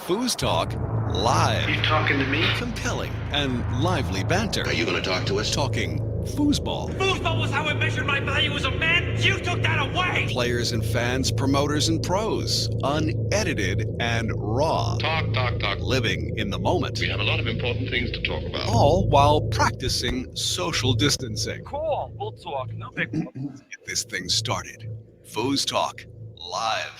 FoosTalk Live. You talking to me? Compelling and lively banter. Are you going to talk to us? Talking foosball. Foosball was how I measured my value as a man. You took that away. Players and fans, promoters and pros. Unedited and raw. Talk. Living in the moment. We have a lot of important things to talk about. All while practicing social distancing. Cool. We'll talk. No big deal. Let's get this thing started. FoosTalk Live.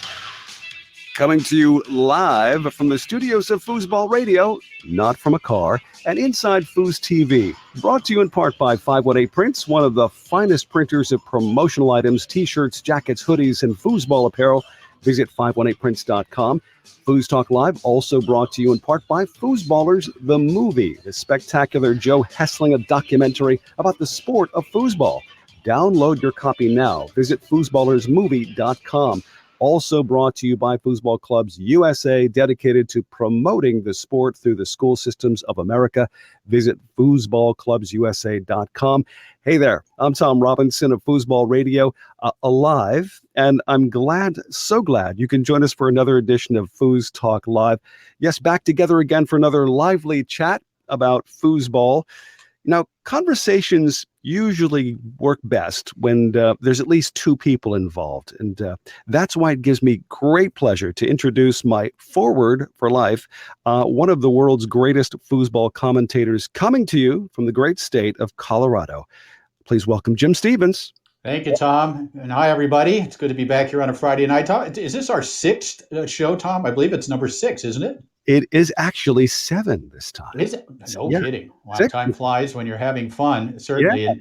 Coming to you live from the studios of Foosball Radio, not from a car, and inside FoosTV. Brought to you in part by 518 Prints, one of the finest printers of promotional items, t-shirts, jackets, hoodies, and foosball apparel. Visit 518prints.com. FoosTalk Live also brought to you in part by Foosballers, the movie, the spectacular Joe Hessling documentary about the sport of foosball. Download your copy now. Visit foosballersmovie.com. Also brought to you by Foosball Clubs USA, dedicated to promoting the sport through the school systems of America. Visit foosballclubsusa.com. Hey there, I'm Tom Robinson of Foosball Radio, alive, and I'm so glad you can join us for another edition of FoosTalk Live. Yes, back together again for another lively chat about foosball. Now, conversations usually work best when there's at least two people involved. And that's why it gives me great pleasure to introduce my forward for life, one of the world's greatest foosball commentators, coming to you from the great state of Colorado. Please welcome Jim Stevens. Thank you, Tom. And hi, everybody. It's good to be back here on a Friday night. Tom, is this our sixth show, Tom? I believe it's number 6, isn't it? It is actually 7 this time. Is it? No kidding. Wow, 6. Time flies when you're having fun, certainly. Yeah.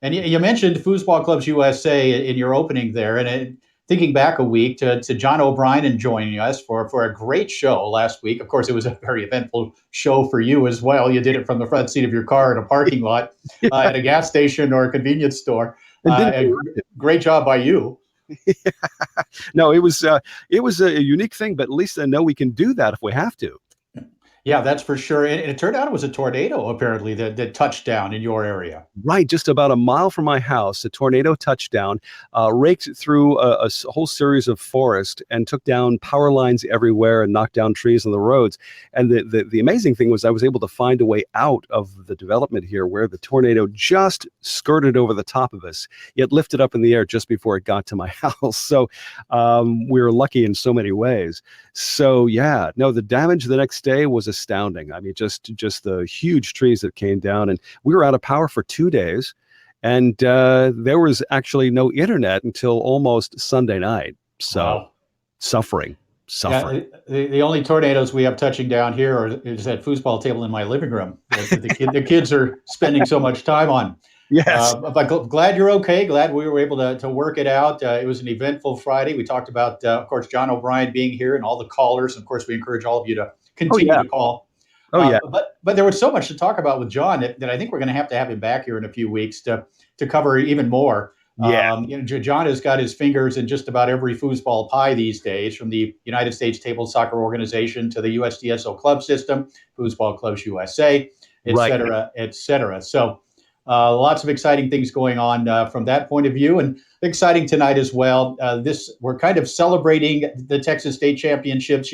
And you mentioned Foosball Clubs USA in your opening there. And thinking back a week to John O'Brien and joining us for a great show last week. Of course, it was a very eventful show for you as well. You did it from the front seat of your car in a parking lot at a gas station or a convenience store. Great job by you. No, it was a unique thing, but at least I know we can do that if we have to. Yeah, that's for sure. And it turned out it was a tornado, apparently, that touched down in your area. Right, just about a mile from my house, a tornado touchdown, raked through a whole series of forest and took down power lines everywhere and knocked down trees on the roads. And the amazing thing was I was able to find a way out of the development here where the tornado just skirted over the top of us, yet lifted up in the air just before it got to my house. So we were lucky in so many ways. So yeah, no, the damage the next day was astounding. I mean, just the huge trees that came down, and we were out of power for 2 days, and there was actually no internet until almost Sunday night. So wow. Suffering. Yeah, the only tornadoes we have touching down here is that foosball table in my living room that the kids are spending so much time on. Yes. But glad you're okay. Glad we were able to work it out. It was an eventful Friday. We talked about, of course, John O'Brien being here and all the callers. Of course, we encourage all of you to continue to call. But there was so much to talk about with John that I think we're going to have him back here in a few weeks to cover even more. Yeah. John has got his fingers in just about every foosball pie these days, from the United States Table Soccer Organization to the USDSO club system, Foosball Clubs USA, et cetera, et cetera. So lots of exciting things going on from that point of view, and exciting tonight as well. We're kind of celebrating the Texas State Championships.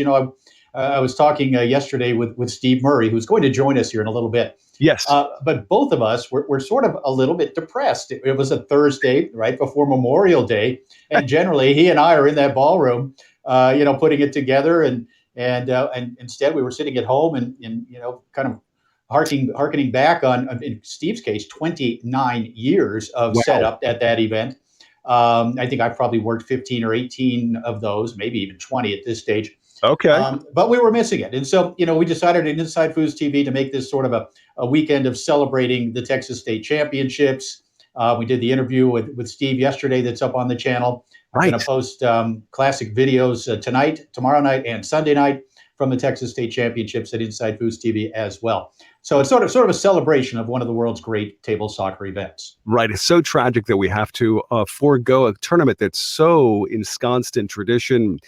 I was talking yesterday with Steve Murray, who's going to join us here in a little bit. Yes. But both of us were sort of a little bit depressed. It was a Thursday right before Memorial Day, and generally he and I are in that ballroom, putting it together, and instead we were sitting at home and kind of harkening back on, in Steve's case, 29 years of setup at that event. I think I've probably worked 15 or 18 of those, maybe even 20 at this stage. Okay. But we were missing it. And so, we decided at Inside FoosTV to make this sort of a weekend of celebrating the Texas State Championships. We did the interview with Steve yesterday that's up on the channel. I'm going to post classic videos tonight, tomorrow night, and Sunday night from the Texas State Championships at Inside FoosTV as well. So it's sort of a celebration of one of the world's great table soccer events. Right. It's so tragic that we have to forego a tournament that's so ensconced in tradition.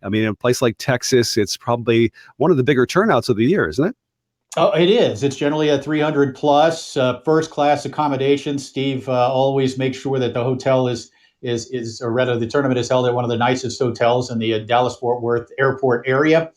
I mean, in a place like Texas, it's probably one of the bigger turnouts of the year, isn't it? Oh, it is. It's generally a 300 plus first class accommodation. Steve always makes sure that the hotel is, or rather the tournament is held at one of the nicest hotels in the Dallas-Fort Worth airport area.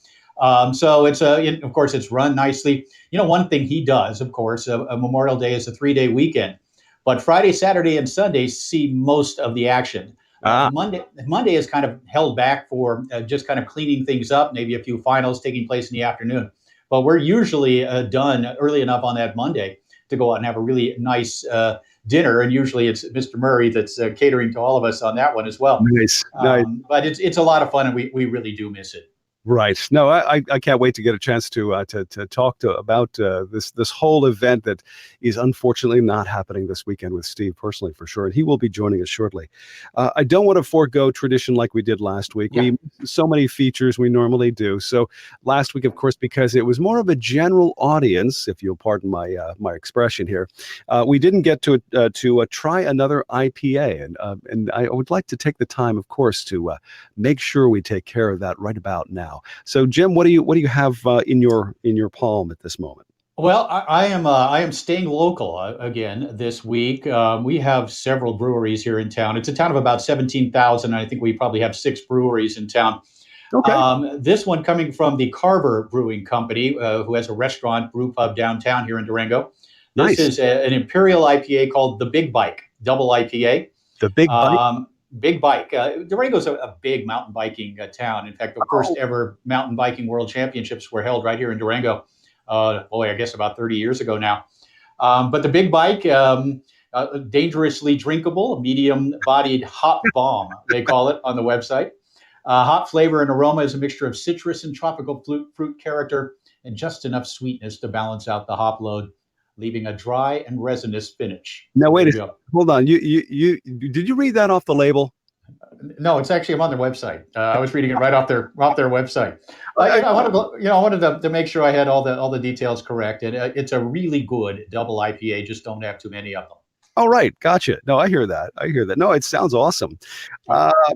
So of course, it's run nicely. One thing he does, of course, a Memorial Day is a 3-day weekend, but Friday, Saturday, and Sunday see most of the action. Ah, Monday is kind of held back for just kind of cleaning things up, maybe a few finals taking place in the afternoon. But we're usually done early enough on that Monday to go out and have a really nice dinner. And usually it's Mr. Murray that's catering to all of us on that one as well. nice, nice. But it's a lot of fun, and we really do miss it. Right. No, I can't wait to get a chance to talk about this whole event that is unfortunately not happening this weekend with Steve personally for sure, and he will be joining us shortly. I don't want to forego tradition like we did last week. Yeah. We so many features we normally do. So last week, of course, because it was more of a general audience, if you'll pardon my expression here, we didn't get to try another IPA, and I would like to take the time, of course, to make sure we take care of that right about now. So, Jim, what do you have in your palm at this moment? Well, I am staying local again this week. We have several breweries here in town. It's a town of about 17,000. I think we probably have 6 breweries in town. Okay. This one coming from the Carver Brewing Company, who has a restaurant brew pub downtown here in Durango. This Nice. is an Imperial IPA called the Big Bike, double IPA. The Big Bite. Big Bike. Durango's a big mountain biking town. In fact, the first ever mountain biking world championships were held right here in Durango. I guess about 30 years ago now. But the Big Bike, dangerously drinkable, medium-bodied hop bomb, they call it on the website. Hop flavor and aroma is a mixture of citrus and tropical fruit character, and just enough sweetness to balance out the hop load, leaving a dry and resinous finish. Now wait a second. Hold on. You did you read that off the label? No, it's actually on their website. I was reading it right off their website. I wanted to make sure I had all the details correct, and it's a really good double IPA. Just don't have too many of them. All right, gotcha. No, I hear that. No, it sounds awesome.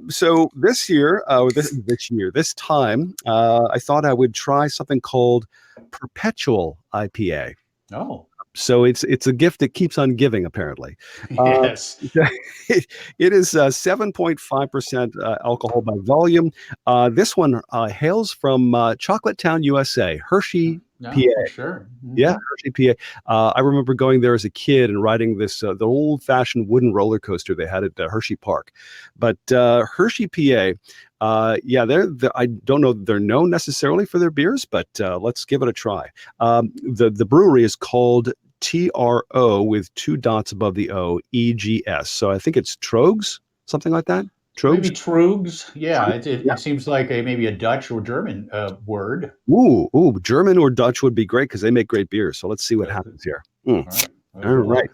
So this year, this time, I thought I would try something called Perpetual IPA. Oh. So it's a gift that keeps on giving, apparently. Yes. It is 7.5% alcohol by volume. This one hails from Chocolate Town, USA, Hershey, PA. Sure. Mm-hmm. Yeah, Hershey, PA. I remember going there as a kid and riding the old-fashioned wooden roller coaster they had at Hershey Park. But Hershey, PA, I don't know they're known necessarily for their beers, but let's give it a try. The brewery is called TRO with 2 dots above the O, EGS. So I think it's Trogs, something like that. Trogs? Maybe Trogs. Yeah, it seems like maybe a Dutch or German word. Ooh, German or Dutch would be great because they make great beers. So let's see what happens here. All right.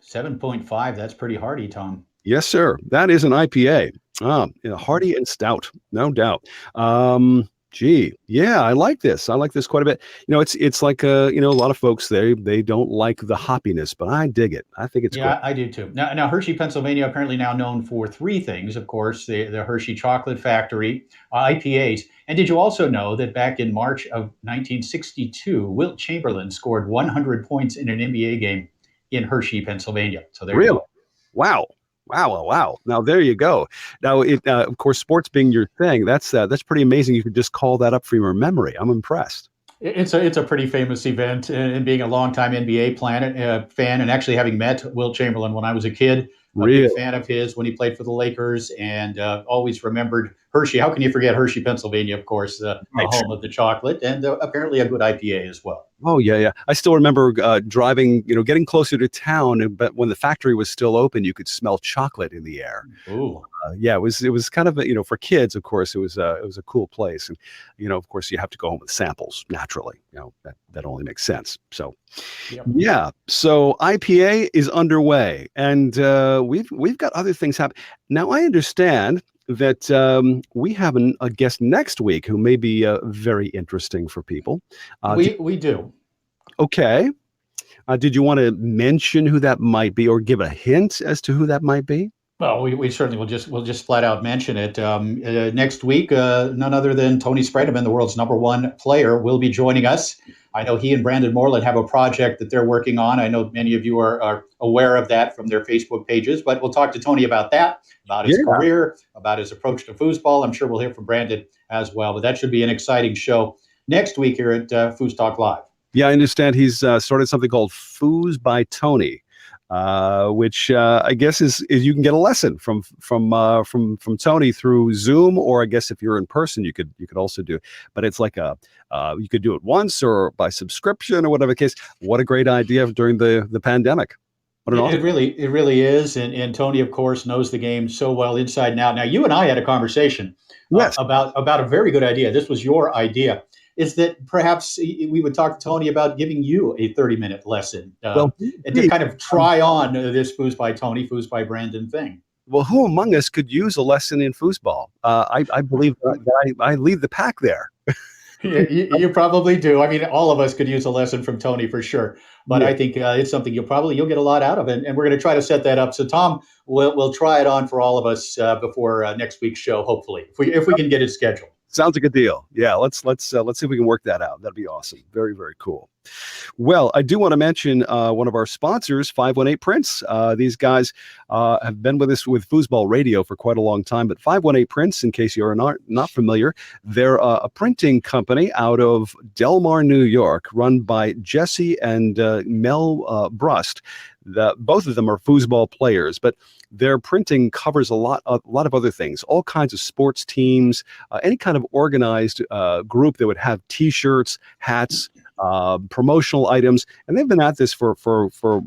7.5. That's pretty hearty, Tom. Yes, sir. That is an IPA. Hearty and stout, no doubt. I like this. I like this quite a bit. It's like a lot of folks they don't like the hoppiness, but I dig it. I think it's great. I do too. Now Hershey, Pennsylvania, apparently now known for 3 things. Of course, the Hershey Chocolate Factory, IPAs. And did you also know that back in March of 1962, Wilt Chamberlain scored 100 points in an NBA game in Hershey, Pennsylvania? So there you go. Wow. Now there you go. Now, of course, sports being your thing, that's pretty amazing. You could just call that up from your memory. I'm impressed. It's a pretty famous event, and being a longtime NBA fan, and actually having met Wilt Chamberlain when I was a kid, big fan of his when he played for the Lakers, and always remembered Hershey. How can you forget Hershey, Pennsylvania? Of course, the home of the chocolate, and apparently a good IPA as well. Oh yeah. I still remember driving, getting closer to town, but when the factory was still open, you could smell chocolate in the air. Ooh. It was kind of for kids, of course, it was a cool place, and of course you have to go home with samples naturally. That only makes sense. So, yeah. So IPA is underway, and we've got other things happening now. I understand that we have a guest next week who may be very interesting for people. We do. Okay. Did you want to mention who that might be, or give a hint as to who that might be? Well, we certainly will just flat out mention it. Next week, none other than Tony Spreadman, the world's #1 player, will be joining us. I know he and Brandon Moreland have a project that they're working on. I know many of you are aware of that from their Facebook pages, but we'll talk to Tony about that, about his career, about his approach to foosball. I'm sure we'll hear from Brandon as well, but that should be an exciting show next week here at FoosTalk Live. Yeah, I understand he's started something called Foos by Tony, which I guess is you can get a lesson from Tony through Zoom, or I guess if you're in person, you could also do. But it's like you could do it once or by subscription or whatever the case. What a great idea during the pandemic. It really is, and Tony, of course, knows the game so well inside and out. Now, you and I had a conversation about a very good idea. This was your idea. Is that perhaps we would talk to Tony about giving you a 30-minute lesson and to kind of try on this Foos by Tony, Foos by Brandon thing? Well, who among us could use a lesson in foosball? I believe that I lead the pack there. You probably do. I mean, all of us could use a lesson from Tony for sure. But I think it's something you'll get a lot out of it, and we're going to try to set that up. So, Tom, we'll try it on for all of us before next week's show, hopefully, if we can get it scheduled. Sounds like a deal. Yeah, let's see if we can work that out. That'd be awesome. Very, very cool. Well, I do want to mention one of our sponsors, 518 Prints. These guys have been with us with Foosball Radio for quite a long time, but 518 Prints, in case you're not familiar, they're a printing company out of Delmar, New York, run by Jesse and Mel Brust. Both of them are foosball players, but their printing covers a lot of other things, all kinds of sports teams, any kind of organized group that would have T-shirts, hats, promotional items, and they've been at this for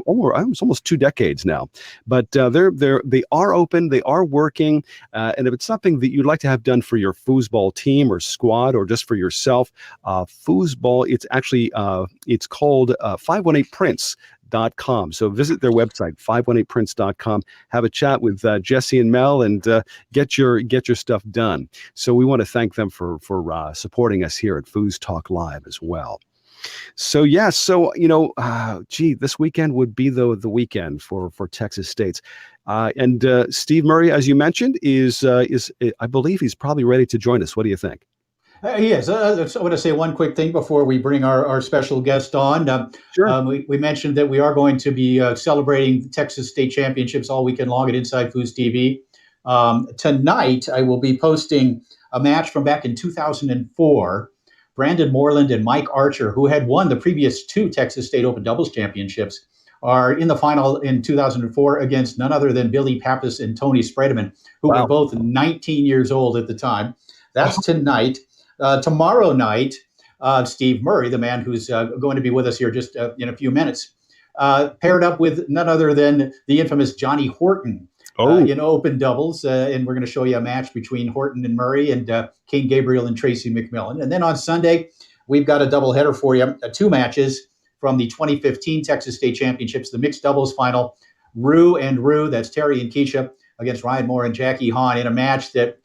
almost 2 decades now. But they are open, they are working, and if it's something that you'd like to have done for your foosball team or squad or just for yourself, foosball, it's actually it's called 518prints.com. So visit their website, 518prints.com. Have a chat with Jesse and Mel and get your stuff done. So we want to thank them for supporting us here at FoosTalk Live as well. So this weekend would be the weekend for Texas State's, and Steve Murray, as you mentioned, is I believe he's probably ready to join us. What do you think? He is. I want to say one quick thing before we bring our special guest on. Sure. We mentioned that we are going to be celebrating Texas State Championships all weekend long at Inside FoosTV. Tonight, I will be posting a match from back in 2004. Brandon Moreland and Mike Archer, who had won the previous 2 Texas State Open Doubles Championships, are in the final in 2004 against none other than Billy Pappas and Tony Spredeman, who were both 19 years old at the time. That's tonight. Tomorrow night, Steve Murray, the man who's going to be with us here just in a few minutes, paired up with none other than the infamous Johnny Horton in open doubles. And we're going to show you a match between Horton and Murray and Kane Gabriel and Tracy McMillan. And then on Sunday, we've got a doubleheader for you, 2 matches from the 2015 Texas State Championships, the mixed doubles final, Rue and Rue, that's Terry and Keisha, against Ryan Moore and Jackie Hahn in a match that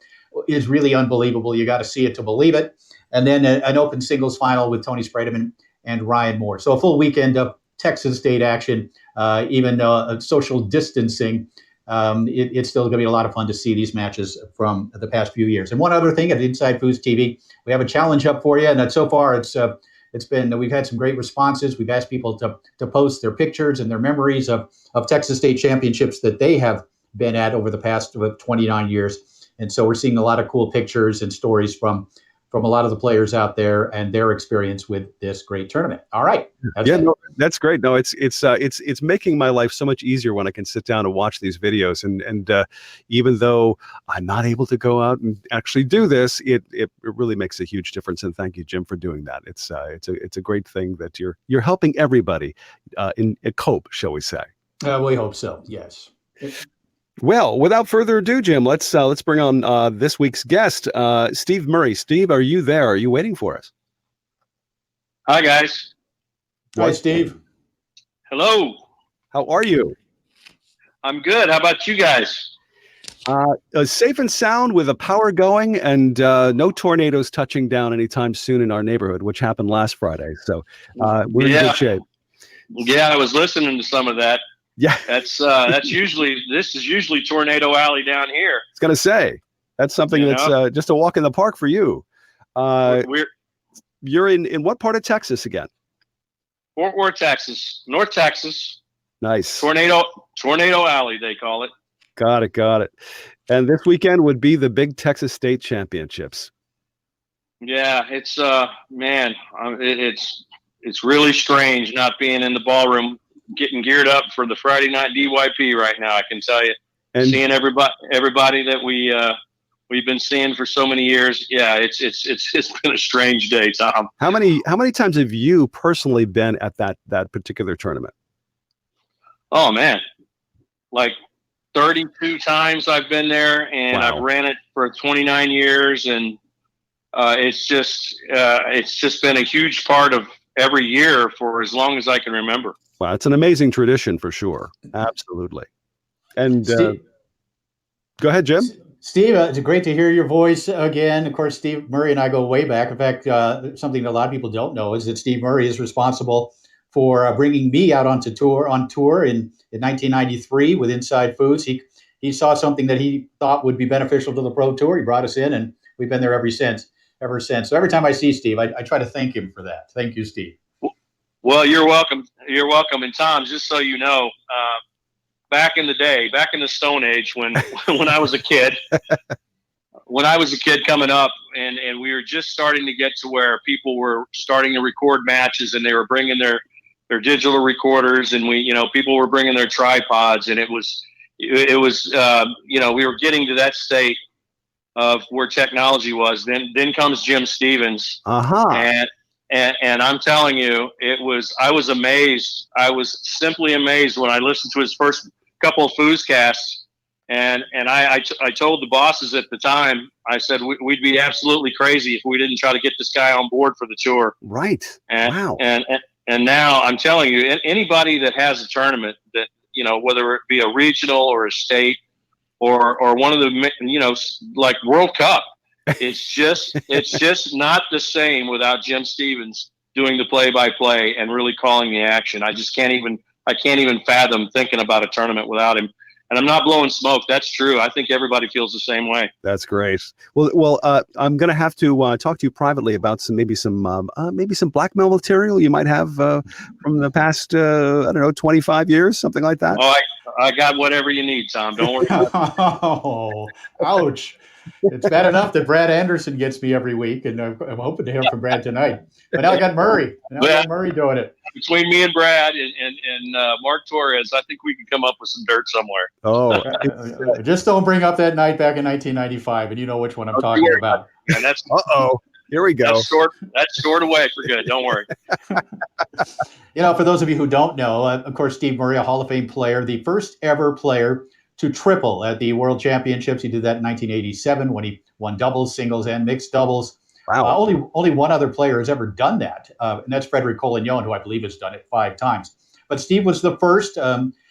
is really unbelievable. You got to see it to believe it. And then an open singles final with Tony Spredeman and Ryan Moore. So a full weekend of Texas State action, even social distancing. It's still going to be a lot of fun to see these matches from the past few years. And one other thing at Inside FoosTV, we have a challenge up for you. And so far, we've had some great responses. We've asked people to post their pictures and their memories of Texas State championships that they have been at over the past 29 years. And so we're seeing a lot of cool pictures and stories from a lot of the players out there and their experience with this great tournament. All right. That's great. No, it's making my life so much easier when I can sit down and watch these videos. And even though I'm not able to go out and actually do this, it really makes a huge difference. And thank you, Jim, for doing that. It's a great thing that you're helping everybody cope, shall we say? We hope so. Yes. Well, without further ado, Jim, let's bring on this week's guest, Steve Murray. Steve, are you there? Are you waiting for us? Hi, guys. Hi, Steve. Hello. How are you? I'm good. How about you guys? Safe and sound with the power going and no tornadoes touching down anytime soon in our neighborhood, which happened last Friday. So we're in good shape. Yeah, I was listening to some of that. Yeah, this is usually Tornado Alley down here. I was gonna say that's something that's just a walk in the park for you. You're in what part of Texas again? Fort Worth, Texas, North Texas. Nice. Tornado Alley, they call it. Got it. And this weekend would be the Big Texas State Championships. Yeah, it's man, it's really strange not being in the ballroom, getting geared up for the Friday night DYP right now. I can tell you, and seeing everybody that we've been seeing for so many years. Yeah, it's been a strange day, Tom. How many times have you personally been at that particular tournament? Oh man, like 32 times I've been there, and wow. I've ran it for 29 years, and it's just been a huge part of every year for as long as I can remember. Wow, it's an amazing tradition for sure. Absolutely. And Steve, go ahead, Jim. Steve, it's great to hear your voice again. Of course, Steve Murray and I go way back. In fact, something that a lot of people don't know is that Steve Murray is responsible for bringing me out on tour in 1993 with Inside Foods. He saw something that he thought would be beneficial to the Pro Tour. He brought us in, and we've been there ever since. So every time I see Steve, I try to thank him for that. Thank you, Steve. Well, you're welcome. You're welcome. And Tom, just so you know, back in the day, back in the Stone Age, when I was a kid, coming up, and we were just starting to get to where people were starting to record matches, and they were bringing their digital recorders, and people were bringing their tripods, and it was we were getting to that state of where technology was. Then comes Jim Stevens, and I'm telling you, I was amazed. I was simply amazed when I listened to his first couple of Fooscasts, and I told the bosses at the time, I said we'd be absolutely crazy if we didn't try to get this guy on board for the tour. Right. Wow. And now I'm telling you, anybody that has a tournament that, whether it be a regional or a state or one of the, like World Cup, it's just not the same without Jim Stevens doing the play-by-play and really calling the action. I can't even fathom thinking about a tournament without him. And I'm not blowing smoke. That's true. I think everybody feels the same way. That's great. Well, I'm going to have to talk to you privately about maybe some blackmail material you might have from the past, 25 years, something like that. Oh, I got whatever you need, Tom. Don't worry. Oh, ouch. It's bad enough that Brad Anderson gets me every week, and I'm hoping to hear from Brad tonight. But now I got Murray. Murray doing it. Between me and Brad and Mark Torres, I think we can come up with some dirt somewhere. Oh, just don't bring up that night back in 1995, and you know which one I'm talking about. And that's here we go. That's stored away for good. Don't worry. For those of you who don't know, of course, Steve Murray, a Hall of Fame player, the first ever player to triple at the World Championships. He did that in 1987 when he won doubles, singles, and mixed doubles. Wow. Only one other player has ever done that, and that's Frederic Collignon, who I believe has done it 5 times. But Steve was the first.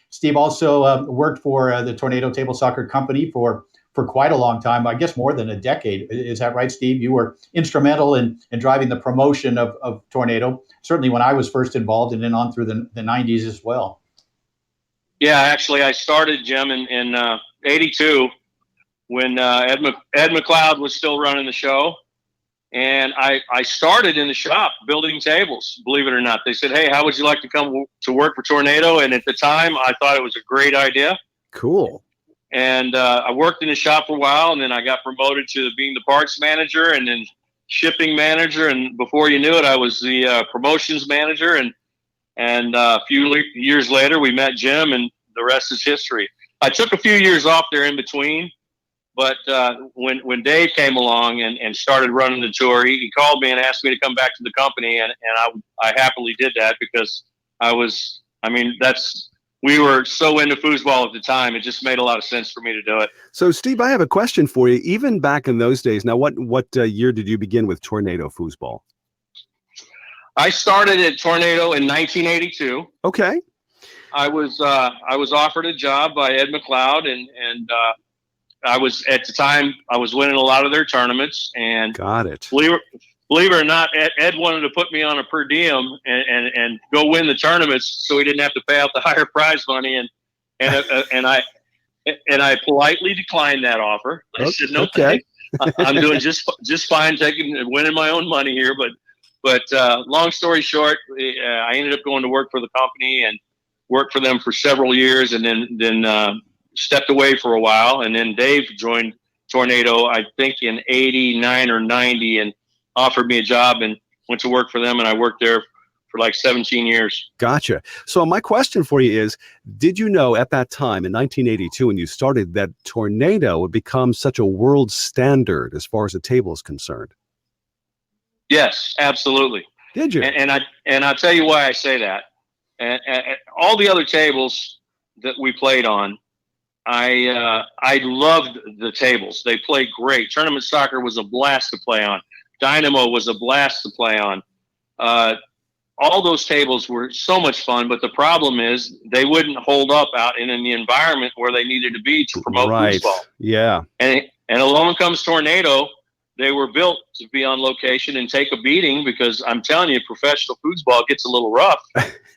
Steve also worked for the Tornado Table Soccer Company for quite a long time, I guess more than a decade. Is that right, Steve? You were instrumental in driving the promotion of Tornado, certainly when I was first involved, and then on through the 90s as well. Yeah, actually, I started, Jim, in '82 when Ed McLeod was still running the show. And I started in the shop building tables, believe it or not. They said, hey, how would you like to come to work for Tornado? And at the time, I thought it was a great idea. Cool. And I worked in the shop for a while, and then I got promoted to being the parts manager and then shipping manager. And before you knew it, I was the promotions manager. And a few years later, we met Jim, and the rest is history. I took a few years off there in between. But when Dave came along and started running the tour, he called me and asked me to come back to the company, and I happily did that because we were so into foosball at the time. It just made a lot of sense for me to do it. So, Steve, I have a question for you. Even back in those days, now what year did you begin with Tornado Foosball? I started at Tornado in 1982. Okay. I was offered a job by Ed McLeod, and I was winning a lot of their tournaments, and got it. Believe it or not, Ed wanted to put me on a per diem and go win the tournaments, so he didn't have to pay out the higher prize money. And I politely declined that offer. I said, no, okay. I'm doing just fine winning my own money here, But long story short, I ended up going to work for the company and worked for them for several years, and then stepped away for a while. And then Dave joined Tornado, I think in 89 or 90, and offered me a job, and went to work for them. And I worked there for like 17 years. Gotcha. So my question for you is, did you know at that time in 1982 when you started that Tornado would become such a world standard as far as the table is concerned? Yes, absolutely. Did you? And I'll tell you why I say that. And all the other tables that we played on, I loved the tables. They played great. Tournament soccer was a blast to play on. Dynamo was a blast to play on. All those tables were so much fun, but the problem is they wouldn't hold up out in the environment where they needed to be to promote foosball. Yeah. And along comes Tornado. They were built to be on location and take a beating, because I'm telling you, professional foosball gets a little rough.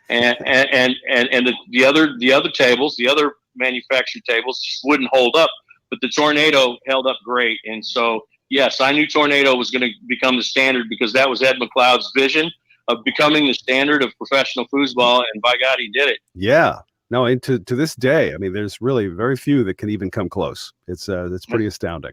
and the other tables, the other manufactured tables, just wouldn't hold up. But the Tornado held up great. And so, yes, I knew Tornado was going to become the standard, because that was Ed McLeod's vision of becoming the standard of professional foosball, and by God, he did it. Yeah. No, and to this day, I mean, there's really very few that can even come close. It's pretty astounding.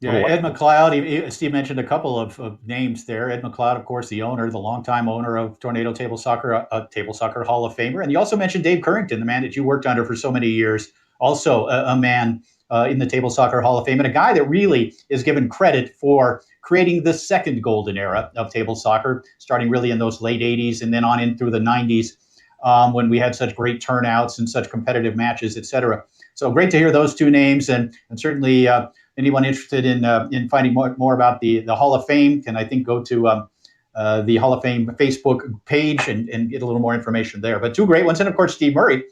Yeah, Ed McLeod, Steve mentioned a couple of names there. Ed McLeod, of course, the owner, the longtime owner of Tornado Table Soccer, a Table Soccer Hall of Famer. And you also mentioned Dave Currington, the man that you worked under for so many years, also a man in the Table Soccer Hall of Fame, and a guy that really is given credit for creating the second golden era of table soccer, starting really in those late 80s and then on in through the 90s, when we had such great turnouts and such competitive matches, et cetera. So great to hear those two names, and certainly anyone interested in finding more about the Hall of Fame can, I think, go to the Hall of Fame Facebook page and get a little more information there. But two great ones. And of course, Steve Murray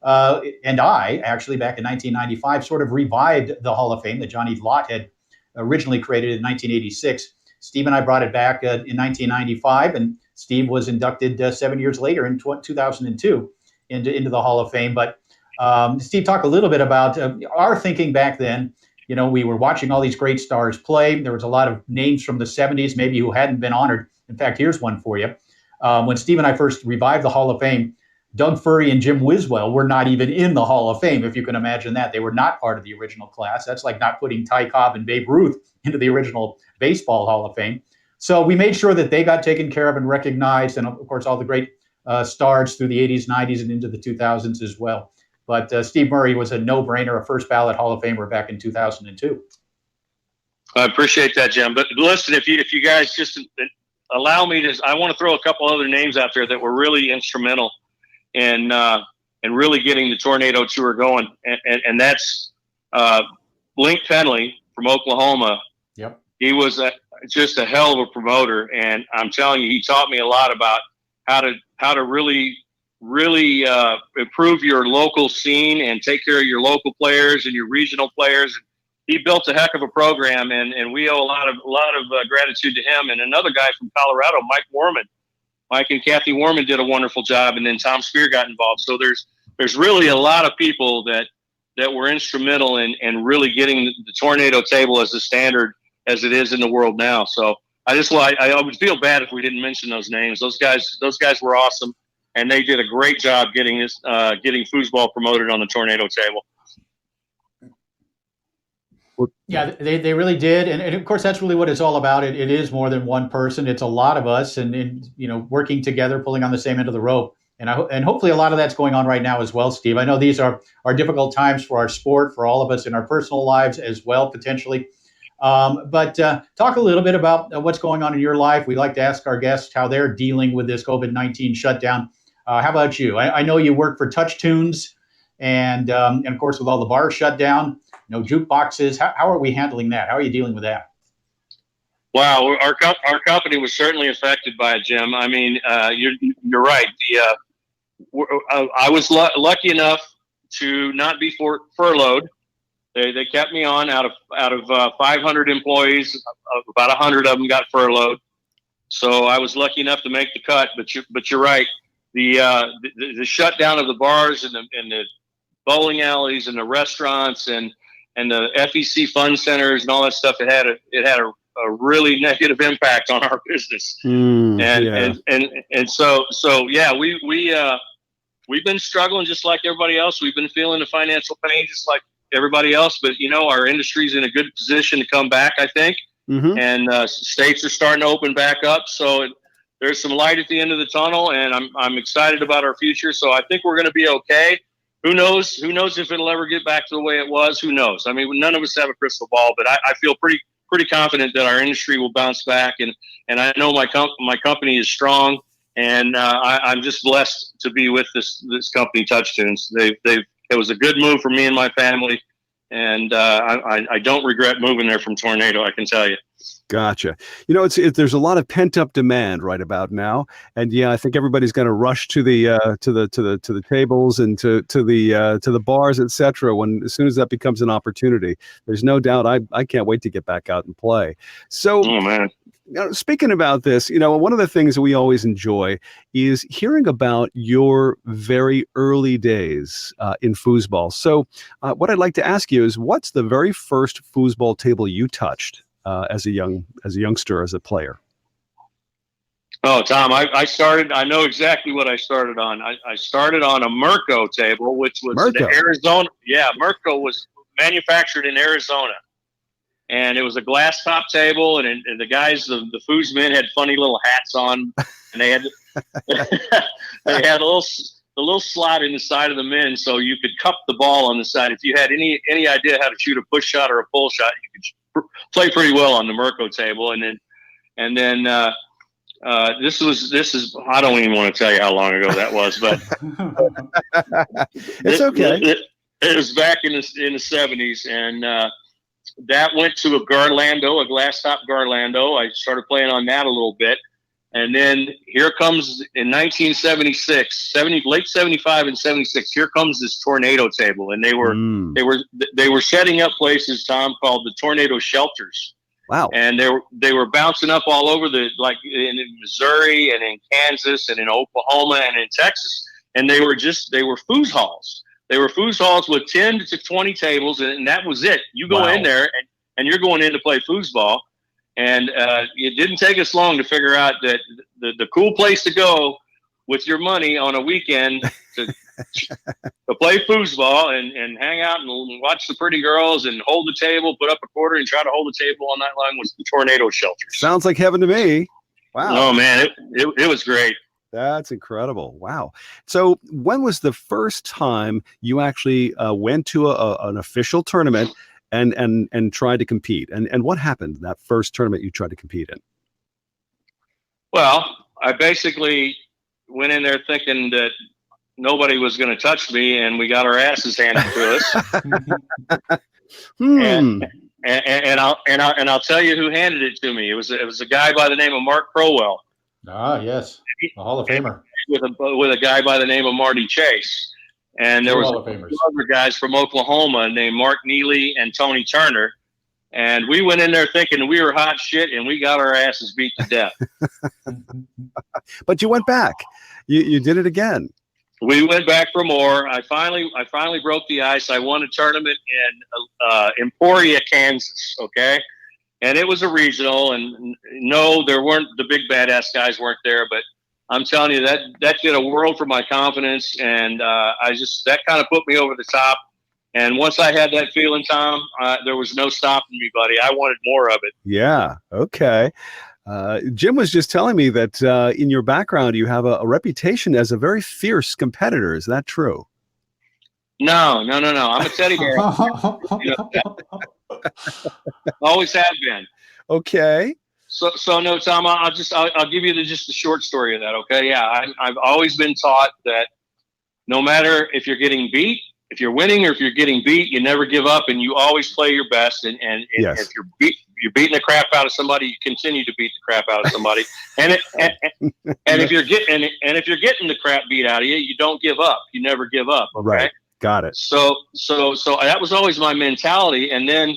and I actually back in 1995 sort of revived the Hall of Fame that Johnny Lott had originally created in 1986. Steve and I brought it back in 1995, and Steve was inducted 7 years later in 2002 into the Hall of Fame. But Steve, talk a little bit about our thinking back then. You know, we were watching all these great stars play. There was a lot of names from the 70s, maybe, who hadn't been honored. In fact, here's one for you. When Steve and I first revived the Hall of Fame, Doug Furry and Jim Wiswell were not even in the Hall of Fame, if you can imagine that. They were not part of the original class. That's like not putting Ty Cobb and Babe Ruth into the original Baseball Hall of Fame. So we made sure that they got taken care of and recognized, and of course, all the great stars through the 80s, 90s, and into the 2000s as well. But Steve Murray was a no-brainer, a first ballot Hall of Famer back in 2002. I appreciate that, Jim. But listen, if you guys just allow me to, I want to throw a couple other names out there that were really instrumental in really getting the Tornado Tour going, and that's Link Penley from Oklahoma. Yep. He was just a hell of a promoter, and I'm telling you, he taught me a lot about how to really improve your local scene and take care of your local players and your regional players. He built a heck of a program, and we owe a lot of gratitude to him. And another guy from Colorado, Mike and Kathy Warman did a wonderful job, and then Tom Spear got involved. So there's really a lot of people that were instrumental in really getting the Tornado table as the standard as it is in the world now. So I would feel bad if we didn't mention those names. Those guys were awesome, and they did a great job getting foosball promoted on the Tornado table. Yeah, they really did, and of course that's really what it's all about. It is more than one person; it's a lot of us, and working together, pulling on the same end of the rope. And hopefully a lot of that's going on right now as well, Steve. I know these are difficult times for our sport, for all of us in our personal lives as well, potentially. But talk a little bit about what's going on in your life. We like to ask our guests how they're dealing with this COVID-19 shutdown. How about you? I know you work for Touch Tunes, and of course with all the bars shut down, no jukeboxes. How are we handling that? How are you dealing with that? Wow, our company was certainly affected by it, Jim. I mean, you're right. I was lucky enough to not be furloughed. They kept me on out of 500 employees. About 100 of them got furloughed. So I was lucky enough to make the cut. But you're right. The shutdown of the bars and the bowling alleys and the restaurants and the FEC fun centers and all that stuff, it had a a really negative impact on our business. And so yeah, we've been struggling just like everybody else. We've been feeling the financial pain just like everybody else, but our industry's in a good position to come back, I think. And states are starting to open back up, so there's some light at the end of the tunnel, and I'm excited about our future. So I think we're going to be okay. Who knows if it'll ever get back to the way it was? Who knows? I mean, none of us have a crystal ball, but I feel pretty confident that our industry will bounce back, and I know my company is strong, and I'm just blessed to be with this company, Touchtunes. It was a good move for me and my family, and I don't regret moving there from Tornado, I can tell you. Gotcha. There's a lot of pent up demand right about now, and yeah, I think everybody's going to rush to the tables and to the bars, etc. As soon as that becomes an opportunity. There's no doubt. I can't wait to get back out and play. So, oh man. Speaking about this, one of the things that we always enjoy is hearing about your very early days in foosball. So, what I'd like to ask you is, what's the very first foosball table you touched? As a youngster, as a player? Oh, Tom, I know exactly what I started on. I started on a Merco table, which was in Arizona. Yeah, Merco was manufactured in Arizona. And it was a glass top table, and the guys, the foosmen had funny little hats on, and they had a little slot in the side of the men, so you could cup the ball on the side. If you had any idea how to shoot a push shot or a pull shot, you could play pretty well on the Merco table. And then this is I don't even want to tell you how long ago that was, but it's okay. It was back in the 70s, and that went to a glass top Garlando. I started playing on that a little bit, and then here comes in 1976, late 75 and 76. Here comes this Tornado table, and they were setting up places, Tom, called the Tornado Shelters. Wow! And they were bouncing up all over like in Missouri and in Kansas and in Oklahoma and in Texas, and they were foos halls. They were foos halls with 10 to 20 tables, and that was it. You go in there, and you're going in to play foosball. And it didn't take us long to figure out that the cool place to go with your money on a weekend to play foosball and hang out and watch the pretty girls and hold the table, put up a quarter, and try to hold the table all night long was the Tornado Shelters. Sounds like heaven to me. Wow. Oh, man, it was great. That's incredible. Wow. So when was the first time you actually went to an official tournament and tried to compete? And what happened in that first tournament you tried to compete in? Well, I basically went in there thinking that nobody was going to touch me, and we got our asses handed to us. And I'll tell you who handed it to me. It was a guy by the name of Mark Crowell. Ah, yes, a Hall of Famer. With a guy by the name of Marty Chase. And there was other guys from Oklahoma named Mark Neely and Tony Turner. And we went in there thinking we were hot shit, and we got our asses beat to death. But you went back. You did it again. We went back for more. I finally broke the ice. I won a tournament in Emporia, Kansas. Okay. And it was a regional, and no, there weren't the big badass guys weren't there, but I'm telling you that did a world for my confidence, and that kind of put me over the top. And once I had that feeling, Tom, there was no stopping me, buddy. I wanted more of it. Yeah. Okay. Jim was just telling me that in your background you have a reputation as a very fierce competitor. Is that true? No. I'm a teddy bear. Always have been. Okay. So no, Tom. I'll give you just the short story of that. Okay. Yeah. I've always been taught that no matter if you're getting beat, if you're winning, or if you're getting beat, you never give up, and you always play your best. And yes. If you're beating the crap out of somebody, you continue to beat the crap out of somebody. and if you're getting the crap beat out of you, you don't give up. You never give up. Okay? Right. Got it. So that was always my mentality. And then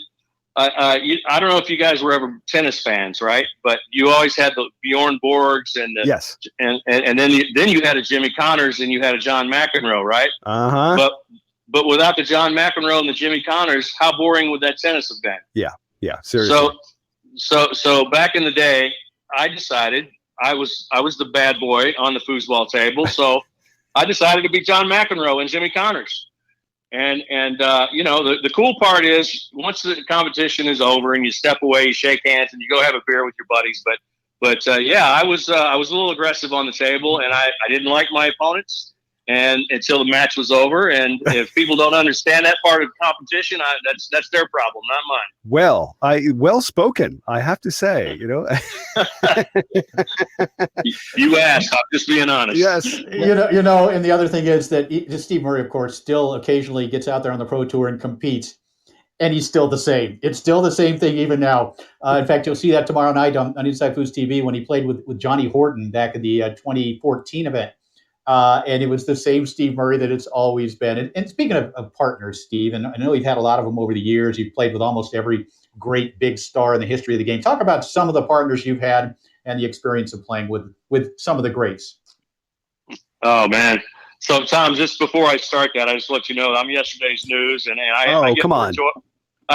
I don't know if you guys were ever tennis fans, right? But you always had the Bjorn Borgs and yes, and then you had a Jimmy Connors and you had a John McEnroe, right? But without the John McEnroe and the Jimmy Connors, how boring would that tennis have been? Yeah, seriously. So back in the day, I decided I was the bad boy on the foosball table. So I decided to be John McEnroe and Jimmy Connors. And you know, the cool part is once the competition is over and you step away, you shake hands, and you go have a beer with your buddies. But yeah, I was a little aggressive on the table, and I didn't like my opponents, and until the match was over. And if people don't understand that part of the competition, that's their problem, not mine. Well spoken, I have to say. You know, you asked. I'm just being honest. yes. You know, and the other thing is that Steve Murray, of course, still occasionally gets out there on the pro tour and competes, and he's still the same. It's still the same thing even now. In fact, you'll see that tomorrow night on Inside FoosTV when he played with Johnny Horton back in the 2014 event. And it was the same Steve Murray that it's always been. And speaking of partners, Steve, and I know you've had a lot of them over the years. You've played with almost every great big star in the history of the game. Talk about some of the partners you've had and the experience of playing with some of the greats. Oh, man. So, Tom, just before I start that, I just let you know I'm yesterday's news, and I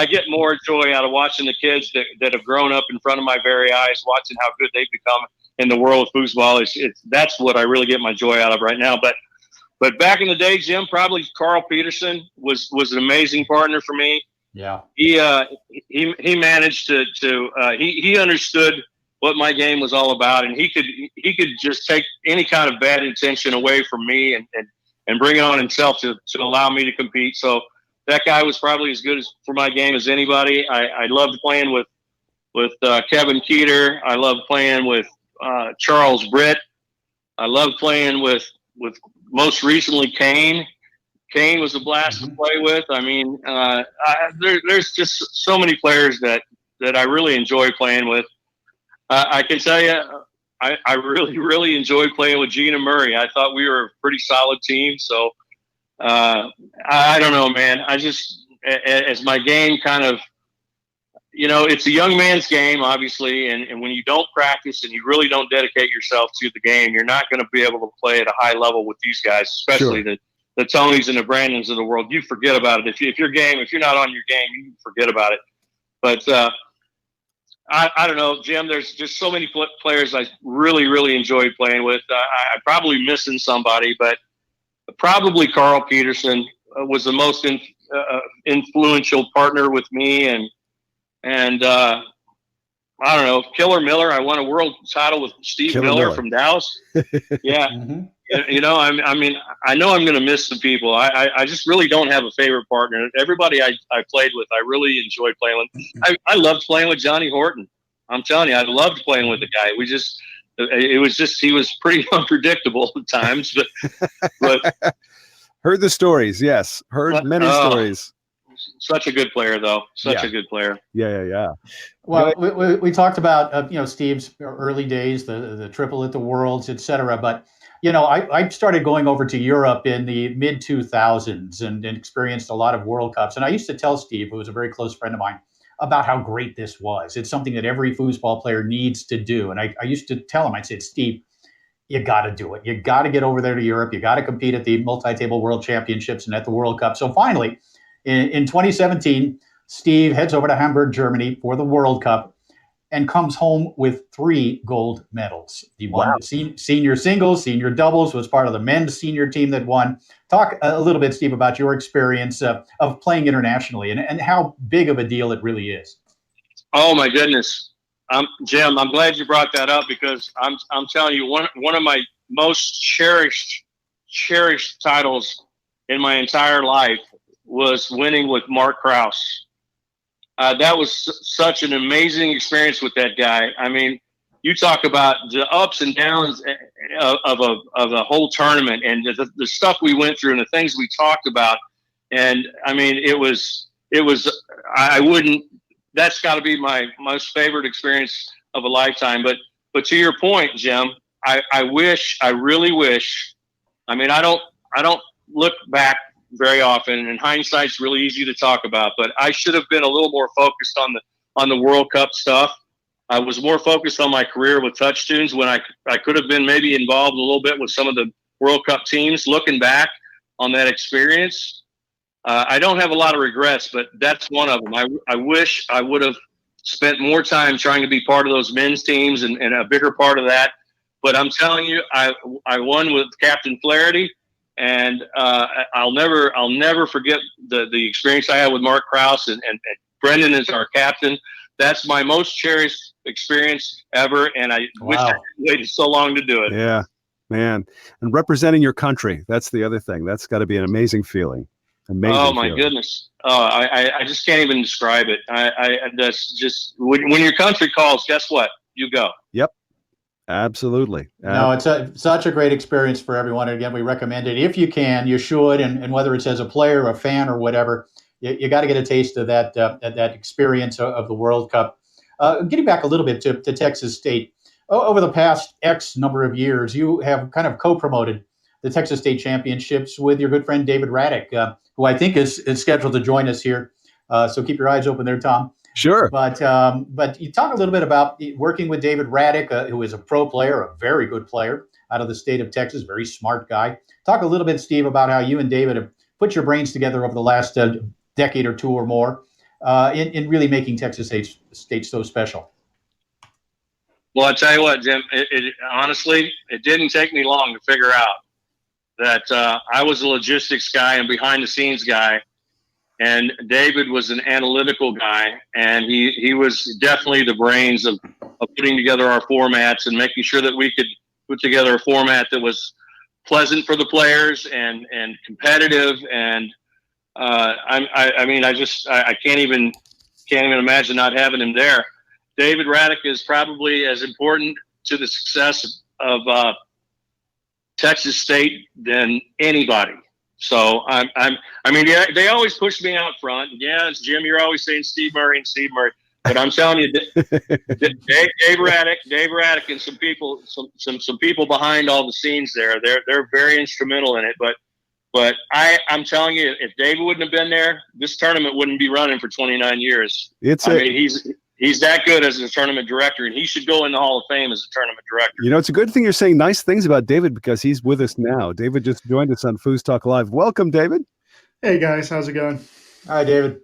get more joy out of watching the kids that have grown up in front of my very eyes, watching how good they've become in the world of foosball. That's what I really get my joy out of right now. But back in the day, Jim, probably Carl Peterson was an amazing partner for me. Yeah, he managed to he understood what my game was all about, and he could just take any kind of bad intention away from me and bring it on himself to allow me to compete. So that guy was probably as good for my game as anybody. I loved playing with Kevin Keeter. I loved playing with Charles Britt. I loved playing with most recently Kane. Kane was a blast to play with. I mean, there's just so many players that I really enjoy playing with. I can tell you, I really, really enjoyed playing with Gina Murray. I thought we were a pretty solid team. So I don't know, man. I just, as my game kind of, you know, it's a young man's game, obviously. And when you don't practice and you really don't dedicate yourself to the game, you're not going to be able to play at a high level with these guys, especially the Tonys and the Brandons of the world. You forget about it. If you're not on your game, you forget about it. But I don't know, Jim, there's just so many players I really, really enjoyed playing with. I'm probably missing somebody, but probably Carl Peterson was the most influential partner with me. And I don't know, Killer Miller. I won a world title with Steve Miller from Dallas. Yeah. Mm-hmm. You know, I mean, I know I'm going to miss some people. I just really don't have a favorite partner. Everybody I played with, I really enjoyed playing with. I loved playing with Johnny Horton. I'm telling you, I loved playing with the guy. He was pretty unpredictable at times, but heard the stories. Yes. Heard many stories. Such a good player, though. Such a good player. Yeah. Well, we talked about you know, Steve's early days, the triple at the Worlds, et cetera. But you know, I started going over to Europe in the mid 2000s and experienced a lot of World Cups. And I used to tell Steve, who was a very close friend of mine, about how great this was. It's something that every foosball player needs to do. And I used to tell him, I said, Steve, you got to do it. You got to get over there to Europe. You got to compete at the multi-table world championships and at the World Cup. So finally, in 2017, Steve heads over to Hamburg, Germany for the World Cup and comes home with 3 gold medals. He won senior singles, senior doubles, was part of the men's senior team that won. Talk a little bit, Steve, about your experience of playing internationally and how big of a deal it really is. Oh, my goodness. Jim, I'm glad you brought that up because I'm telling you, one of my most cherished titles in my entire life was winning with Mark Krause. That was such an amazing experience with that guy. I mean, you talk about the ups and downs of a whole tournament and the stuff we went through and the things we talked about. And I mean, that's got to be my most favorite experience of a lifetime. But to your point, Jim, I really wish, I mean, I don't look back very often, and hindsight's really easy to talk about, but I should have been a little more focused on the World Cup stuff. I was more focused on my career with Touch Tunes when I could have been maybe involved a little bit with some of the World Cup teams. Looking back on that experience, I don't have a lot of regrets, but that's one of them. I wish I would have spent more time trying to be part of those men's teams and a bigger part of that. But I'm telling you, I won with Captain Flaherty, and I'll never forget the experience I had with Mark Krause, and Brendan is our captain. That's my most cherished experience ever, and I wish I waited so long to do it. Yeah, man. And representing your country, that's the other thing. That's got to be an amazing feeling. Amazing Oh my feeling. goodness! I just can't even describe it. That's just when your country calls. Guess what? You go. Yep. Absolutely. No, it's such a great experience for everyone. And again, we recommend it. If you can, you should. And whether it's as a player, a fan, or whatever, you got to get a taste of that experience of the World Cup. Getting back a little bit to Texas State, over the past X number of years, you have kind of co-promoted the Texas State Championships with your good friend David Radack, who I think is scheduled to join us here. So keep your eyes open there, Tom. Sure. But you talk a little bit about working with David Radack, who is a pro player, a very good player out of the state of Texas, very smart guy. Talk a little bit, Steve, about how you and David have put your brains together over the last decade or two or more in really making Texas State so special. Well, I tell you what, Jim, honestly, it didn't take me long to figure out that I was a logistics guy and behind the scenes guy. And David was an analytical guy, and he was definitely the brains of putting together our formats and making sure that we could put together a format that was pleasant for the players and competitive. And I can't even imagine not having him there. David Radack is probably as important to the success of Texas State than anybody. So they always push me out front. Yeah, it's Jim. You're always saying Steve Murray, but I'm telling you, Dave Radack, and some people behind all the scenes there. They're very instrumental in it. But I'm telling you, if David wouldn't have been there, this tournament wouldn't be running for 29 years. He's that good as a tournament director, and he should go in the Hall of Fame as a tournament director. You know, it's a good thing you're saying nice things about David because he's with us now. David just joined us on FoosTalk Live. Welcome, David. Hey, guys. How's it going? Hi, David.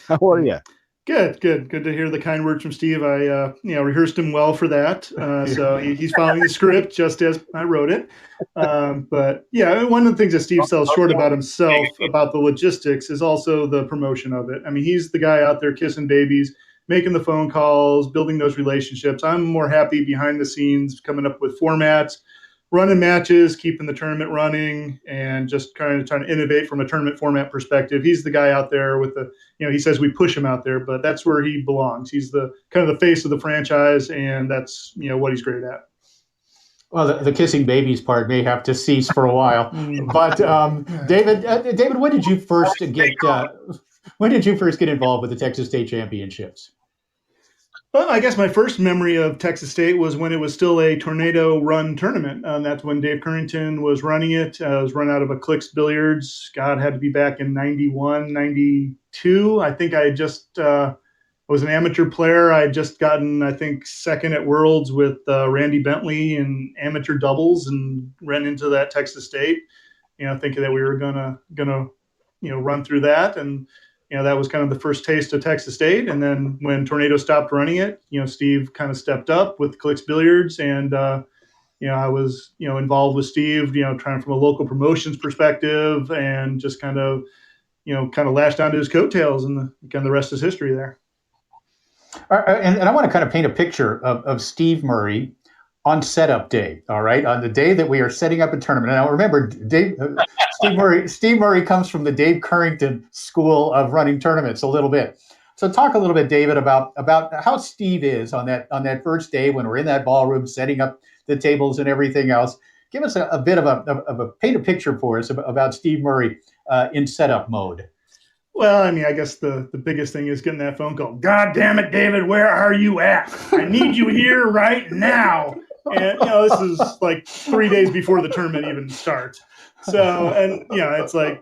How are you? Good to hear the kind words from Steve. I rehearsed him well for that. So he's following the script just as I wrote it. But yeah, one of the things that Steve sells short about himself, about the logistics, is also the promotion of it. I mean, he's the guy out there kissing babies, making the phone calls, building those relationships. I'm more happy behind the scenes, coming up with formats, running matches, keeping the tournament running, and just kind of trying to innovate from a tournament format perspective. He's the guy out there with he says we push him out there, but that's where he belongs. He's the kind of the face of the franchise, and that's, what he's great at. Well, the kissing babies part may have to cease for a while. But David, when did you first get involved with the Texas State Championships? Well, I guess my first memory of Texas State was when it was still a Tornado run tournament. That's when Dave Currington was running it. It was run out of a Clicks Billiards. God, had to be back in 91, 92. I think I just was an amateur player. I had just gotten, I think, second at Worlds with Randy Bentley in amateur doubles and ran into that Texas State, thinking that we were gonna run through that. And that was kind of the first taste of Texas State. And then when Tornado stopped running it, Steve kind of stepped up with Clicks Billiards. And, I was, involved with Steve, trying from a local promotions perspective, and just kind of lashed onto his coattails, and the rest is history there. And I want to kind of paint a picture of Steve Murray on setup day, all right, on the day that we are setting up a tournament. Now, remember, Steve Murray comes from the Dave Currington school of running tournaments a little bit. So talk a little bit, David, about how Steve is on that first day when we're in that ballroom setting up the tables and everything else. Give us a bit of a paint a picture for us about Steve Murray in setup mode. Well, I mean, I guess the biggest thing is getting that phone call. God damn it, David, where are you at? I need you here right now. And, this is like 3 days before the tournament even starts. So, and, it's like,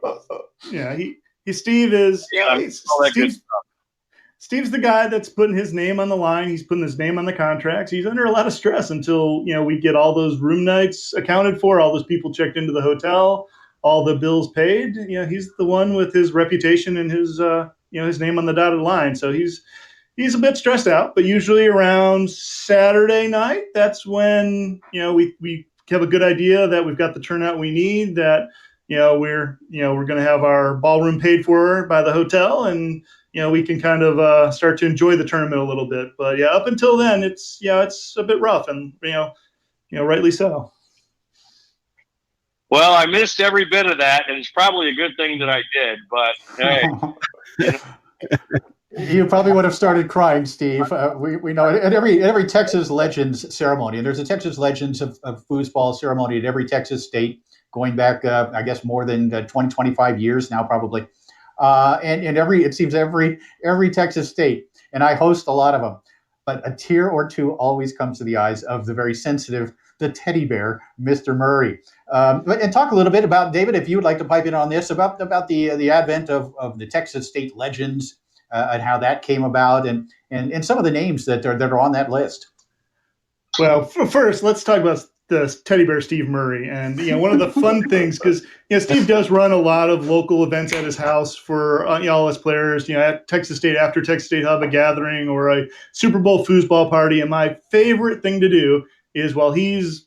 Steve's the guy that's putting his name on the line. He's putting his name on the contracts. He's under a lot of stress until, we get all those room nights accounted for, all those people checked into the hotel, all the bills paid. He's the one with his reputation and his, his name on the dotted line. So he's he's a bit stressed out, but usually around Saturday night, that's when, we have a good idea that we've got the turnout we need, that, we're going to have our ballroom paid for by the hotel, and, we can kind of start to enjoy the tournament a little bit. But yeah, up until then, it's a bit rough, and, rightly so. Well, I missed every bit of that, and it's probably a good thing that I did. But hey, You probably would have started crying, Steve. We know at every Texas Legends ceremony, and there's a Texas Legends of foosball ceremony at every Texas state, going back, I guess, more than 20, 25 years now, probably. And it seems every Texas state, and I host a lot of them, but a tear or two always comes to the eyes of the very sensitive, the teddy bear, Mr. Murray. And talk a little bit about, David, if you would like to pipe in on this, about the advent of the Texas State Legends, and how that came about, and some of the names that are on that list. Well, first, let's talk about the teddy bear, Steve Murray. And, one of the fun things, because, Steve does run a lot of local events at his house for all his players, at Texas State, after Texas State have a gathering or a Super Bowl foosball party. And my favorite thing to do is, while he's,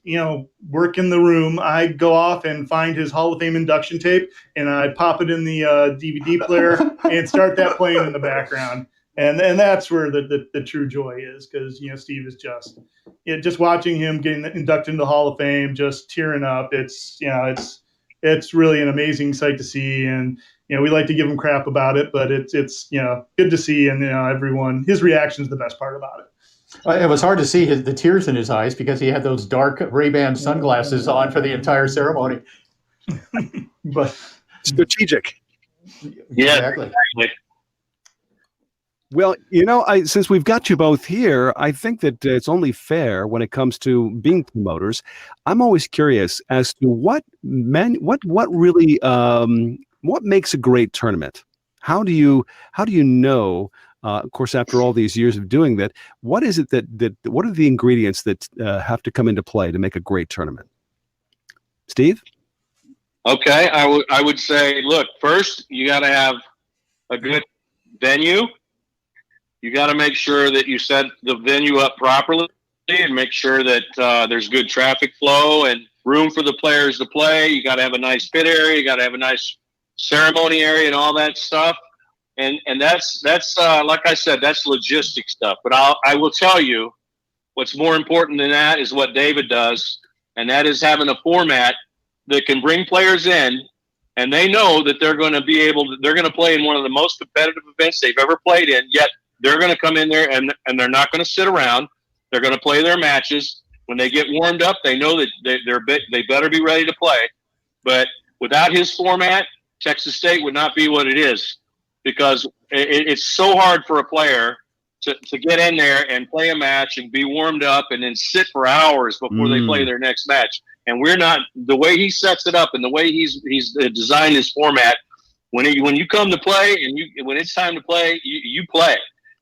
working the room, I go off and find his Hall of Fame induction tape, and I pop it in the DVD player and start that playing in the background. And that's where the true joy is, because, Steve is just watching him getting inducted into the Hall of Fame, just tearing up. It's really an amazing sight to see. And, we like to give him crap about it, but it's good to see. And, everyone, his reaction is the best part about it. It was hard to see the tears in his eyes because he had those dark Ray-Ban sunglasses on for the entire ceremony. But strategic. Yeah, exactly. Well, since we've got you both here, I think that it's only fair when it comes to being promoters. I'm always curious as to what really what makes a great tournament. How do you know? Of course, after all these years of doing that, what is it what are the ingredients that have to come into play to make a great tournament? Steve? Okay, I would say, look, first you got to have a good venue. You got to make sure that you set the venue up properly and make sure that there's good traffic flow and room for the players to play. You got to have a nice pit area. You got to have a nice ceremony area and all that stuff. And that's like I said, that's logistic stuff. But I will tell you, what's more important than that is what David does, and that is having a format that can bring players in, and they know that they're going to play in one of the most competitive events they've ever played in. Yet they're going to come in there and they're not going to sit around. They're going to play their matches. When they get warmed up, they know that they better be ready to play. But without his format, Texas State would not be what it is. Because it's so hard for a player to get in there and play a match and be warmed up and then sit for hours before they play their next match. And we're not, the way he sets it up and the way he's designed his format, when you come to play and when it's time to play, you play.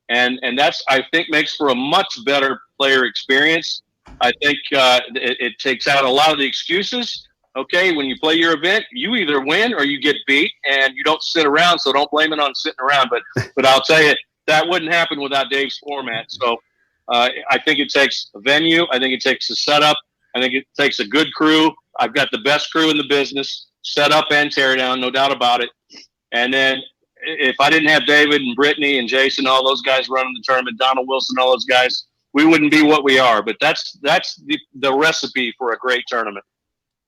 And that's, I think, makes for a much better player experience. I think it takes out a lot of the excuses. Okay, when you play your event, you either win or you get beat, and you don't sit around, so don't blame it on sitting around. But I'll tell you, that wouldn't happen without Dave's format. So I think it takes a venue. I think it takes a setup. I think it takes a good crew. I've got the best crew in the business, set up and tear down, no doubt about it. And then if I didn't have David and Brittany and Jason, all those guys running the tournament, Donald Wilson, all those guys, we wouldn't be what we are. But that's the recipe for a great tournament.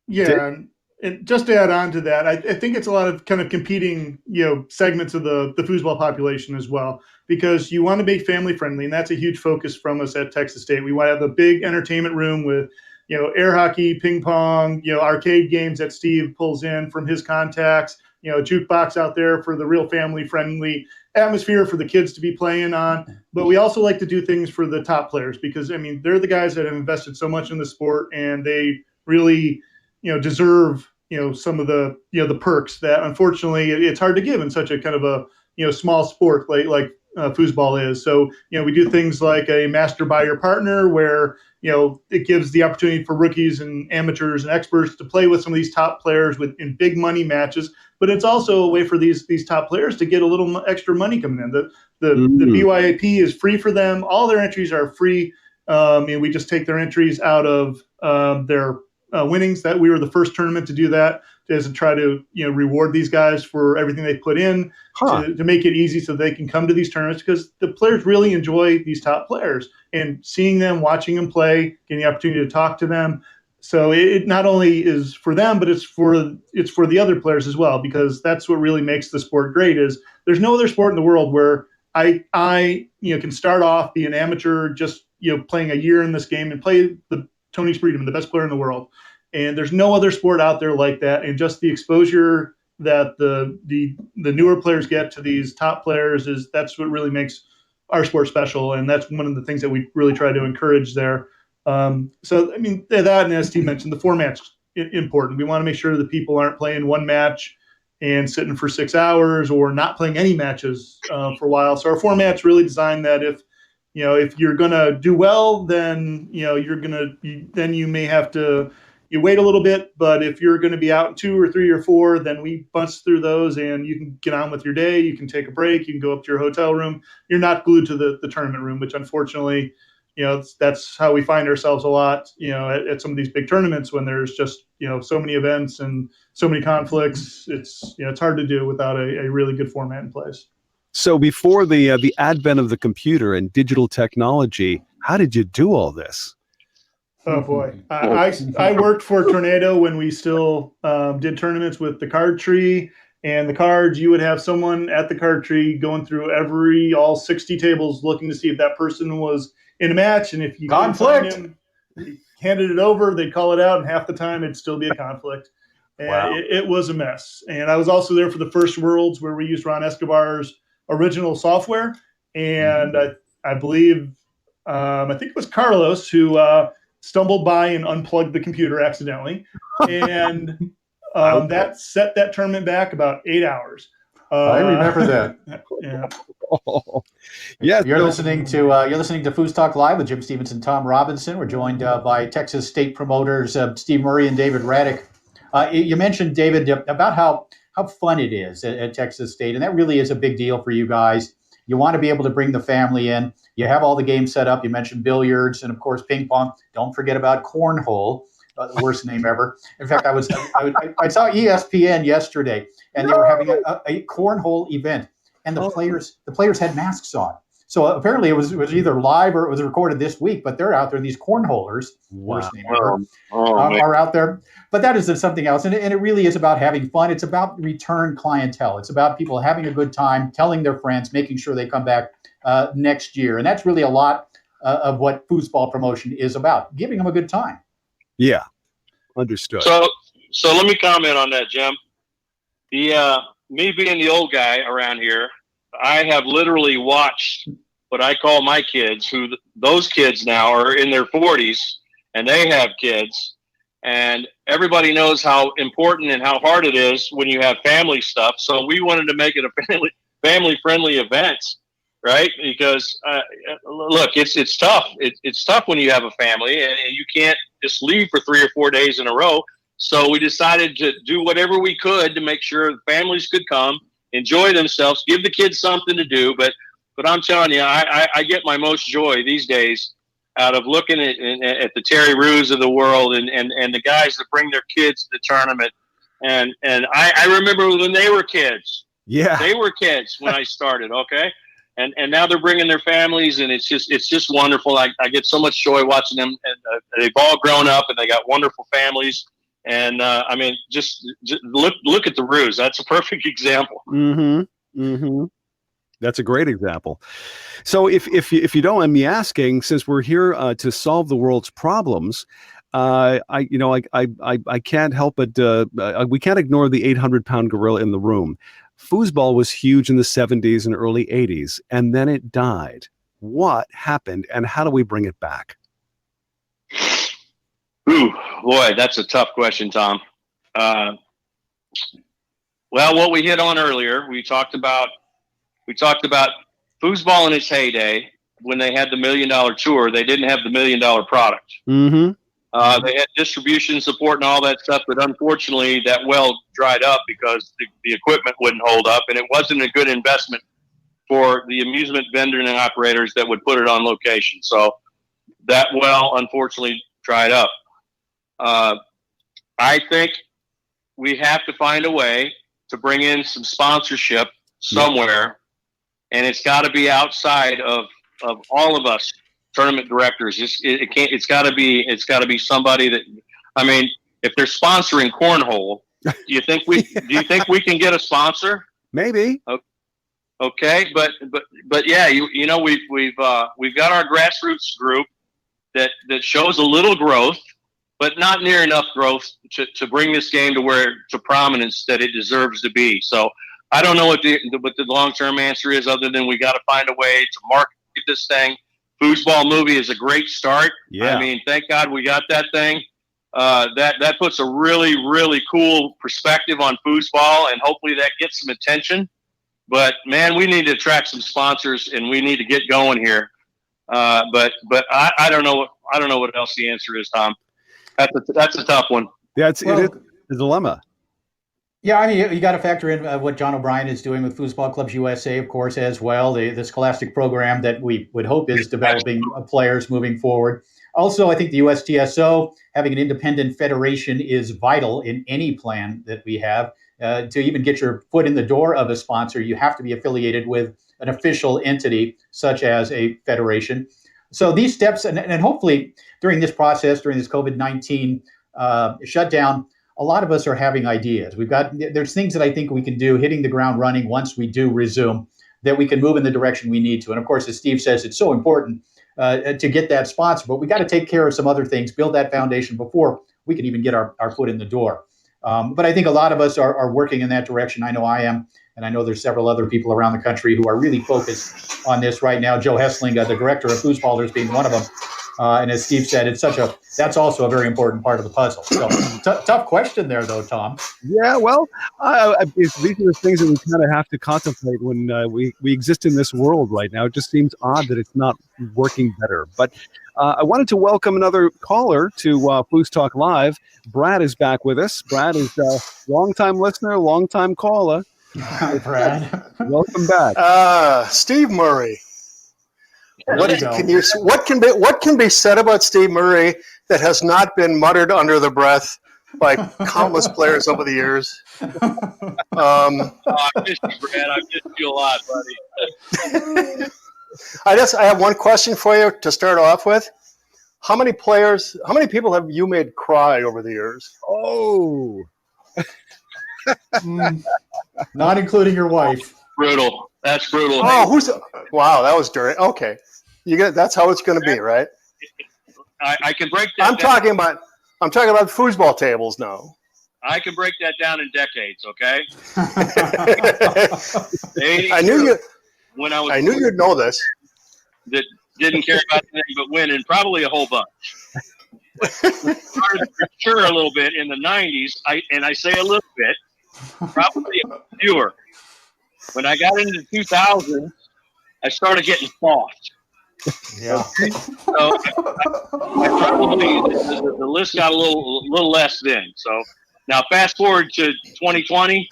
Yeah, and just to add on to that, I think it's a lot of kind of competing, segments of the foosball population as well, because you want to be family friendly, and that's a huge focus from us at Texas State. We want to have a big entertainment room with, air hockey, ping pong, arcade games that Steve pulls in from his contacts, a jukebox out there for the real family friendly atmosphere for the kids to be playing on. But we also like to do things for the top players, because they're the guys that have invested so much in the sport, and they really deserve, some of the, the perks that unfortunately it's hard to give in such a kind of a, small sport like foosball is. So, we do things like a master by your partner, where, it gives the opportunity for rookies and amateurs and experts to play with some of these top players in big money matches. But it's also a way for these top players to get a little extra money coming in. The BYAP is free for them. All their entries are free. We just take their entries out of their winnings. That we were the first tournament to do that, to try to reward these guys for everything they put in, to make it easy so they can come to these tournaments, because the players really enjoy these top players, and seeing them, watching them play, getting the opportunity to talk to them. So it not only is for them, but it's for the other players as well, because that's what really makes the sport great. Is there's no other sport in the world where I can start off, be an amateur, just playing a year in this game and play the Tony Friedman, the best player in the world. And there's no other sport out there like that. And just the exposure that the newer players get to these top players, that's what really makes our sport special. And that's one of the things that we really try to encourage there. So, that, and as Steve mentioned, the format's important. We want to make sure that people aren't playing one match and sitting for 6 hours, or not playing any matches for a while. So our format's really designed that if you're going to do well, then, you may have to wait a little bit. But if you're going to be out in 2 or 3 or 4, then we bunch through those and you can get on with your day. You can take a break. You can go up to your hotel room. You're not glued to the tournament room, which unfortunately, that's how we find ourselves a lot, at some of these big tournaments, when there's just, so many events and so many conflicts. It's hard to do without a really good format in place. So before the advent of the computer and digital technology, how did you do all this? Oh boy, I worked for Tornado when we still did tournaments with the card tree and the cards. You would have someone at the card tree going through all 60 tables, looking to see if that person was in a match, and if you conflict, you handed it over, they'd call it out, and half the time it'd still be a conflict. And wow. It was a mess. And I was also there for the first Worlds, where we used Ron Escobar's original software, and I believe I think it was Carlos who stumbled by and unplugged the computer accidentally, and that set that tournament back about 8 hours. I remember that. Yeah. Yes. You're listening to FoosTalk Live with Jim Stevens and Tom Robinson. We're joined by Texas State promoters Steve Murray and David Radack. You mentioned, David, about how fun it is at Texas State, and that really is a big deal for you guys. You want to be able to bring the family in. You have all the games set up. You mentioned billiards and, of course, ping pong. Don't forget about cornhole, the worst name ever. In fact, I saw ESPN yesterday, and they were having a cornhole event, and the players had masks on. So apparently it was either live or it was recorded this week, but they're out there. These cornholers, worst name ever, are out there. But that is something else. And it really is about having fun. It's about return clientele. It's about people having a good time, telling their friends, making sure they come back next year. And that's really a lot of what foosball promotion is about, giving them a good time. Yeah, understood. So let me comment on that, Jim. Me being the old guy around here, I have literally watched what I call my kids, those kids now are in their 40s and they have kids, and everybody knows how important and how hard it is when you have family stuff. So we wanted to make it a family friendly event, right? Because look, it's tough. It's tough when you have a family and you can't just leave for 3 or 4 days in a row. So we decided to do whatever we could to make sure families could come, enjoy themselves, give the kids something to do. But I'm telling you, I get my most joy these days out of looking at the Terry Roos of the world and the guys that bring their kids to the tournament. And I remember when they were kids. Yeah, they were kids when I started. Okay. And now they're bringing their families, and it's just wonderful. I get so much joy watching them, and they've all grown up and they got wonderful families. And I mean, just look at the Roos. That's a perfect example. Mm-hmm. Mm-hmm. That's a great example. So if you don't mind me asking, since we're here to solve the world's problems, I can't help but we can't ignore the 800-pound gorilla in the room. Foosball was huge in the 70s and early 80s, and then it died. What happened, and how do we bring it back? Ooh, boy, that's a tough question, Tom. Well, what we hit on earlier, we talked about foosball in its heyday. when they had the $1 Million Tour, they didn't have the $1 Million product. Mm-hmm. They had distribution support and all that stuff, but unfortunately that well dried up because the equipment wouldn't hold up, and it wasn't a good investment for the amusement vendors and operators that would put it on location. So that well unfortunately dried up. I think we have to find a way to bring in some sponsorship somewhere, and it's got to be outside of all of us tournament directors. It's got to be somebody that, I mean, if they're sponsoring cornhole, do you think we can get a sponsor? Maybe. Okay, but yeah, you know, we've got our grassroots group that shows a little growth, but not near enough growth to bring this game to prominence that it deserves to be. So I don't know what the long-term answer is, other than we got to find a way to market this thing. Foosball movie is a great start. Yeah. I mean, thank God we got that thing. That puts a really, really cool perspective on foosball, and hopefully that gets some attention. But man, we need to attract some sponsors, and we need to get going here. But I don't know what else the answer is, Tom. That's a tough one. Yeah, it is a dilemma. Yeah, I mean, you got to factor in what John O'Brien is doing with Foosball Clubs USA, of course, as well. The scholastic program that we would hope is developing players moving forward. Also, I think the USTSO, having an independent federation, is vital in any plan that we have. To even get your foot in the door of a sponsor, you have to be affiliated with an official entity, such as a federation. So these steps, and hopefully during this process, during this COVID-19 shutdown, a lot of us are having ideas. There's things that I think we can do, hitting the ground running once we do resume, that we can move in the direction we need to. And of course, as Steve says, it's so important to get that sponsor, but we got to take care of some other things, build that foundation before we can even get our foot in the door. But I think a lot of us are working in that direction. I know I am, and I know there's several other people around the country who are really focused on this right now. Joe Hessling, the director of Foosballers, being one of them. And as Steve said, that's also a very important part of the puzzle. So tough question there, though, Tom. Yeah, well, these are the things that we kind of have to contemplate when we exist in this world right now. It just seems odd that it's not working better. But I wanted to welcome another caller to FoosTalk Live. Brad is back with us. Brad is a longtime listener, longtime caller. Hi, Brad. Welcome back. Steve Murray. What What can be said about Steve Murray that has not been muttered under the breath by countless players over the years? I miss you, Brad. I miss you a lot, buddy. I have one question for you to start off with. How many people have you made cry over the years? Oh. Not including your wife. Brutal. That's brutal. Oh, wow, that was dirty. Okay. That's how it's going to be, right? I can break that I'm talking about foosball tables now. I can break that down in decades, okay? I knew you'd know this. That didn't care about anything but winning, probably a whole bunch. Started to mature a little bit in the 90s, I say a little bit, probably fewer. When I got into 2000, I started getting soft. Yeah. So I probably the list got a little less then. So now fast forward to 2020,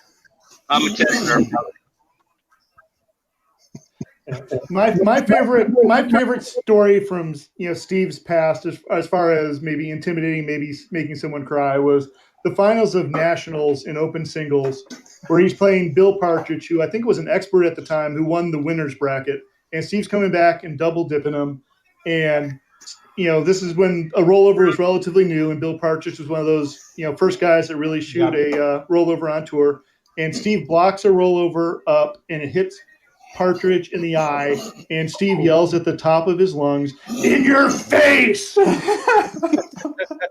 I'm a tester. My favorite story from Steve's past, as far as maybe intimidating, maybe making someone cry, was the finals of nationals in open singles, where he's playing Bill Partridge, who I think was an expert at the time, who won the winner's bracket. And Steve's coming back and double dipping him. And, this is when a rollover was relatively new. And Bill Partridge was one of those, first guys that really shoot a rollover on tour. And Steve blocks a rollover up, and it hits Partridge in the eye. And Steve yells at the top of his lungs, "In your face!"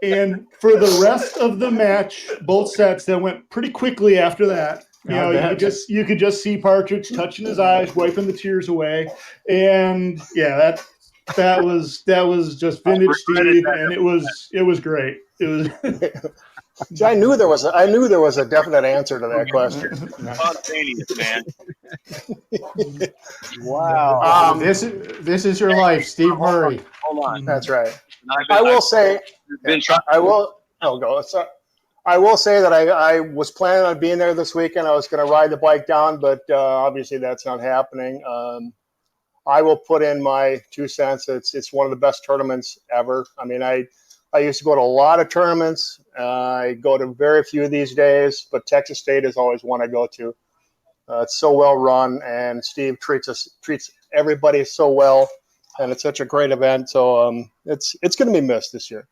And for the rest of the match, both sets, that went pretty quickly after that. You could just see Partridge touching his eyes, wiping the tears away, and that was just vintage Steve, and it was great. It was. See, I knew there was a definite answer to that question. Spontaneous, man. Wow. This is your life, Steve Murray. Hold on. That's right. I will say, been trying. I will. Oh, go. Sorry. I will say that I was planning on being there this weekend. I was going to ride the bike down, but obviously that's not happening. I will put in my 2 cents. It's one of the best tournaments ever. I mean, I used to go to a lot of tournaments. I go to very few these days, but Texas State is always one I go to. It's so well run, and Steve treats everybody so well, and it's such a great event. So it's going to be missed this year.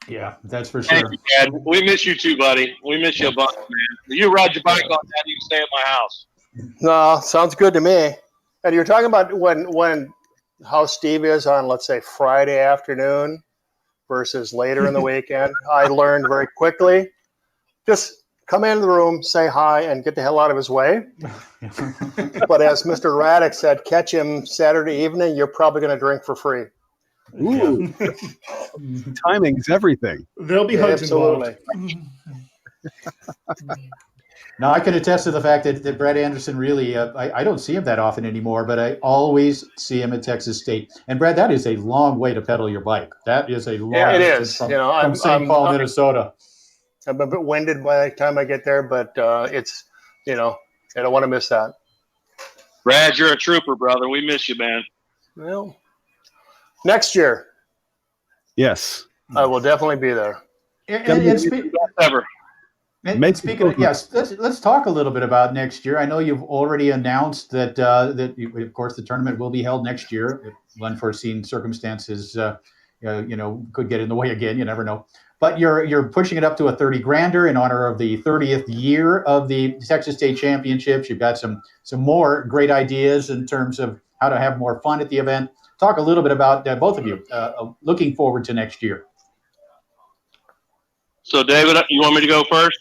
Yeah, that's for sure. Thank you, Dad. We miss you too, buddy. We miss you a bunch, man. You ride your bike on that, you can stay at my house. No, sounds good to me. And you're talking about when how Steve is on, let's say, Friday afternoon versus later in the weekend. I learned very quickly, just come into the room, say hi, and get the hell out of his way. But as Mr. Radack said, catch him Saturday evening, you're probably going to drink for free. Ooh. Timing's everything. There'll be hugs Absolutely. involved. Now, I can attest to the fact that Brad Anderson really, I don't see him that often anymore, but I always see him at Texas State. And Brad, that is a long way to pedal your bike. That is a long Yeah, it distance is. from St. Paul, Minnesota. I'm a bit winded by the time I get there, but it's, I don't want to miss that. Brad, you're a trooper, brother. We miss you, man. Well, next year, Yes. I will definitely be there. Ever. And speaking of, yes, let's talk a little bit about next year. I know you've already announced that of course, the tournament will be held next year. If unforeseen circumstances, could get in the way again. You never know. But you're pushing it up to a 30 grander in honor of the 30th year of the Texas State Championships. You've got some more great ideas in terms of how to have more fun at the event. Talk a little bit about both of you looking forward to next year. So, David, you want me to go first?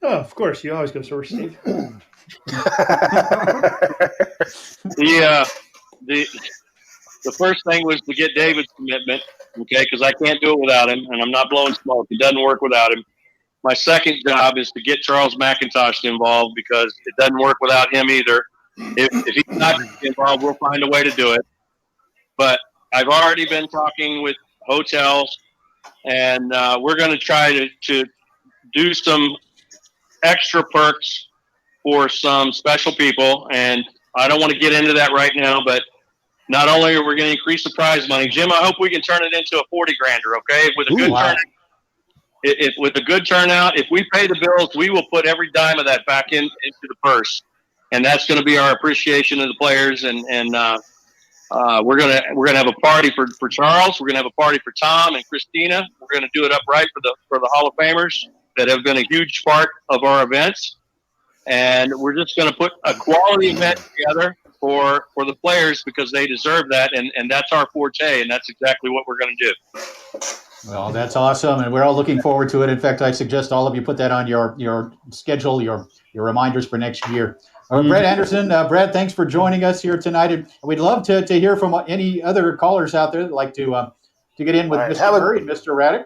Oh, of course. You always go first, Steve. The first thing was to get David's commitment, okay, because I can't do it without him, and I'm not blowing smoke. It doesn't work without him. My second job is to get Charles McIntosh involved because it doesn't work without him either. If he's not involved, we'll find a way to do it. But I've already been talking with hotels, and we're going to try to do some extra perks for some special people. And I don't want to get into that right now, but not only are we going to increase the prize money, Jim, I hope we can turn it into a 40 grander, okay? With a good turnout. With a good turnout, if we pay the bills, we will put every dime of that back into the purse. And that's going to be our appreciation of the players. And we're gonna have a party for Charles. We're gonna have a party for Tom and Christina. We're gonna do it upright for the Hall of Famers that have been a huge part of our events. And we're just gonna put a quality event together for the players because they deserve that, and that's our forte, and that's exactly what we're gonna do. Well, that's awesome, and we're all looking forward to it. In fact, I suggest all of you put that on your schedule, your reminders for next year. Brad Anderson, Brad, thanks for joining us here tonight. And we'd love to hear from any other callers out there that like to get in with Mr. Murray and Mr. Radack.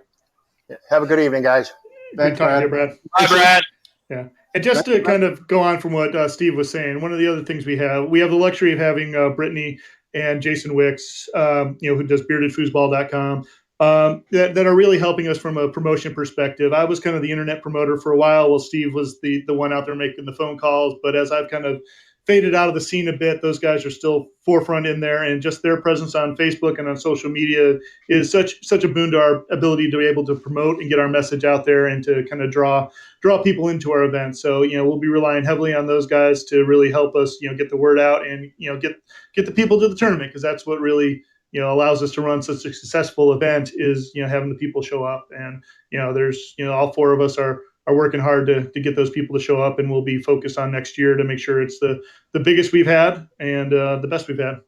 Have a good evening, guys. Thanks, Brad. Bye, Brad. Yeah. And just to kind of go on from what Steve was saying, one of the other things we have the luxury of having Brittany and Jason Wicks, who does beardedfoosball.com, that are really helping us from a promotion perspective. I was kind of the internet promoter for a while, while Steve was the one out there making the phone calls. But as I've kind of faded out of the scene a bit, those guys are still forefront in there, and just their presence on Facebook and on social media is such a boon to our ability to be able to promote and get our message out there and to kind of draw people into our events. So we'll be relying heavily on those guys to really help us get the word out and get the people to the tournament, because that's what really allows us to run such a successful event is having the people show up. And there's all four of us are working hard to get those people to show up, and we'll be focused on next year to make sure it's the biggest we've had and the best we've had.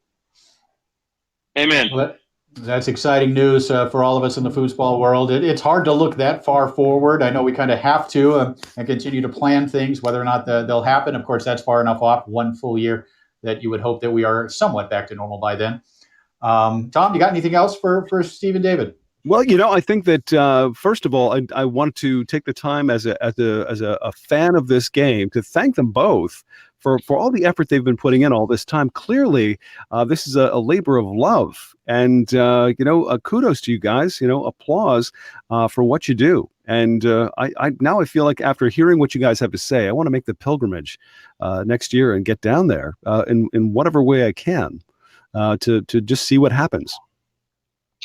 Amen. Well, that's exciting news for all of us in the foosball world. It's hard to look that far forward. I know we kind of have to and continue to plan things, whether or not they'll happen. Of course, that's far enough off, one full year, that you would hope that we are somewhat back to normal by then. Tom, you got anything else for Steve and David? Well, I think that first of all, I want to take the time as a fan of this game to thank them both for all the effort they've been putting in all this time. Clearly, this is a labor of love, and kudos to you guys. Applause for what you do. And I now feel like after hearing what you guys have to say, I want to make the pilgrimage next year and get down there in whatever way I can to just see what happens.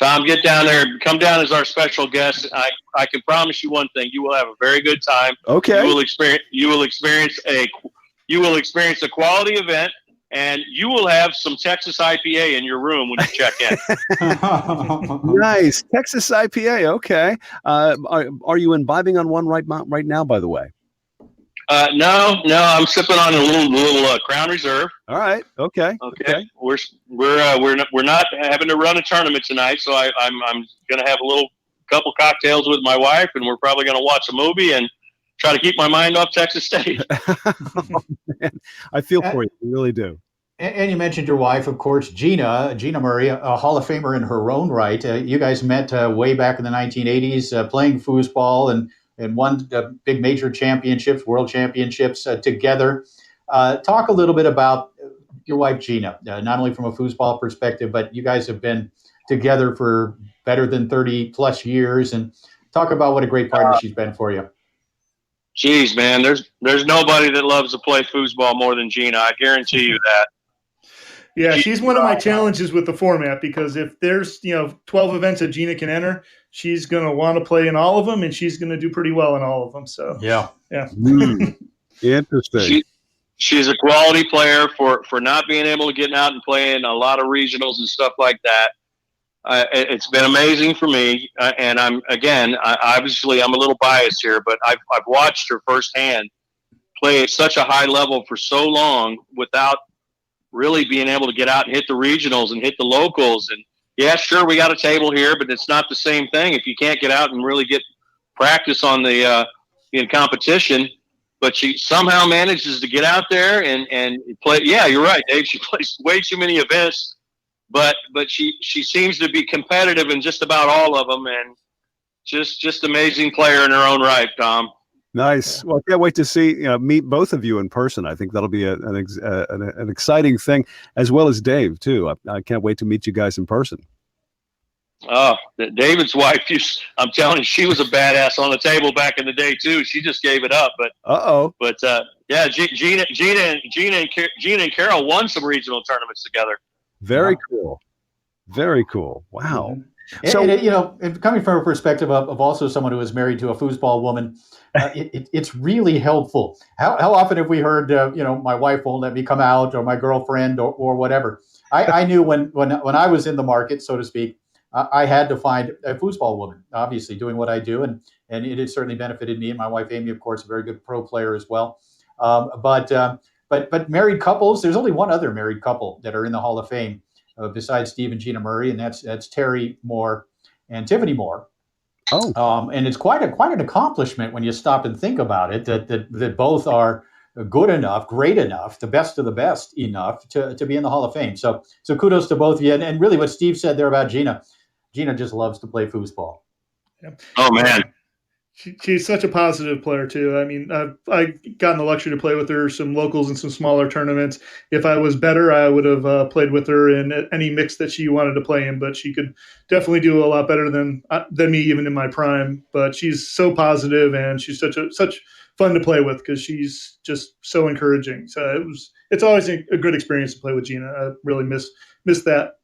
Tom, get down there. Come down as our special guest. I can promise you one thing: you will have a very good time. Okay. You will experience a quality event, and you will have some Texas IPA in your room when you check in. Nice, Texas IPA. Okay. Are you imbibing on one right now? By the way. No, I'm sipping on a little Crown Reserve. All right. Okay. We're not having to run a tournament tonight, so I'm gonna have a couple cocktails with my wife, and we're probably gonna watch a movie and try to keep my mind off Texas State. Oh, man. I feel for you. I really do. And you mentioned your wife, of course, Gina Murray, a Hall of Famer in her own right. You guys met way back in the 1980s, playing foosball and won big major championships, world championships together. Talk a little bit about your wife, Gina, not only from a foosball perspective, but you guys have been together for better than 30 plus years, and talk about what a great partner she's been for you. Geez, man, there's nobody that loves to play foosball more than Gina. I guarantee you that. Yeah, she's one of my challenges with the format, because if there's 12 events that Gina can enter, she's going to want to play in all of them, and she's going to do pretty well in all of them. So yeah. Interesting. She's a quality player for not being able to get out and play in a lot of regionals and stuff like that. It's been amazing for me, and obviously I'm a little biased here, but I've watched her firsthand play at such a high level for so long without really being able to get out and hit the regionals and hit the locals. And yeah, sure, we got a table here, but it's not the same thing if you can't get out and really get practice on the in competition. But she somehow manages to get out there and play. Yeah, you're right, Dave. She plays way too many events, but she seems to be competitive in just about all of them, and just amazing player in her own right, Tom. Nice. Well, I can't wait to meet both of you in person. I think that'll be an exciting thing, as well as Dave too. I can't wait to meet you guys in person. Oh, David's wife, I'm telling you, she was a badass on the table back in the day too. She just gave it up, but yeah, Gina and Carol won some regional tournaments together. Very cool. Very cool. Wow. Mm-hmm. So, and coming from a perspective of also someone who is married to a foosball woman, it's really helpful. How often have we heard, my wife won't let me come out, or my girlfriend, or whatever. I knew when I was in the market, so to speak, I had to find a foosball woman, obviously doing what I do, and it has certainly benefited me and my wife Amy, of course, a very good pro player as well. But married couples, there's only one other married couple that are in the Hall of Fame besides Steve and Gina Murray, and that's Terry Moore and Tiffany Moore. Oh, and it's quite an accomplishment when you stop and think about it. That both are good enough, great enough, the best of the best enough to be in the Hall of Fame. So kudos to both of you. And really, what Steve said there about Gina just loves to play foosball. Yeah. Oh man. She's such a positive player too. I mean, I've gotten the luxury to play with her some locals and some smaller tournaments. If I was better, I would have played with her in any mix that she wanted to play in. But she could definitely do a lot better than me, even in my prime. But she's so positive, and she's such fun to play with because she's just so encouraging. So it's always a good experience to play with Gina. I really miss that.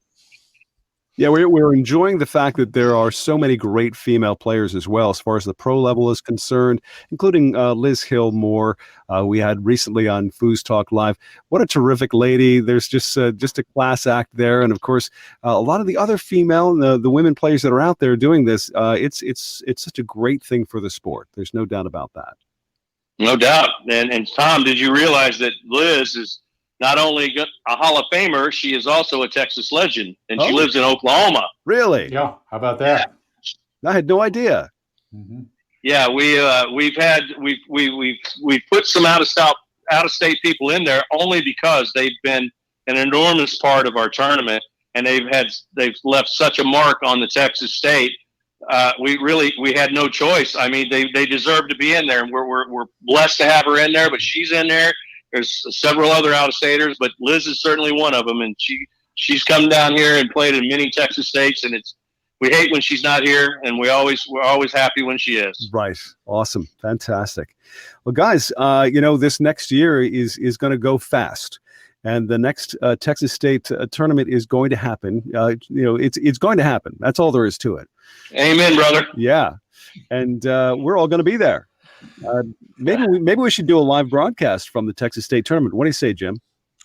Yeah, we're enjoying the fact that there are so many great female players as well, as far as the pro level is concerned, including Liz Hill Moore. We had recently on FoosTalk Live. What a terrific lady! There's just a class act there, and of course, a lot of the other female, the women players that are out there doing this. It's such a great thing for the sport. There's no doubt about that. No doubt. And Tom, did you realize that Liz is not only a Hall of Famer, she is also a Texas legend, and she lives in Oklahoma. Really? Yeah. How about that? Yeah. I had no idea. Mm-hmm. Yeah, we've put some out of state people in there only because they've been an enormous part of our tournament, and they've left such a mark on the Texas state we had no choice. I mean, they deserve to be in there, and we're blessed to have her in there. But she's in there. There's several other out-of-staters, but Liz is certainly one of them, and she's come down here and played in many Texas states, and we hate when she's not here, and we're always happy when she is. Right. Awesome. Fantastic. Well, guys, this next year is going to go fast. And the next Texas State tournament is going to happen. It's going to happen. That's all there is to it. Amen, brother. Yeah, and we're all going to be there. Maybe we should do a live broadcast from the Texas State tournament. What do you say, Jim?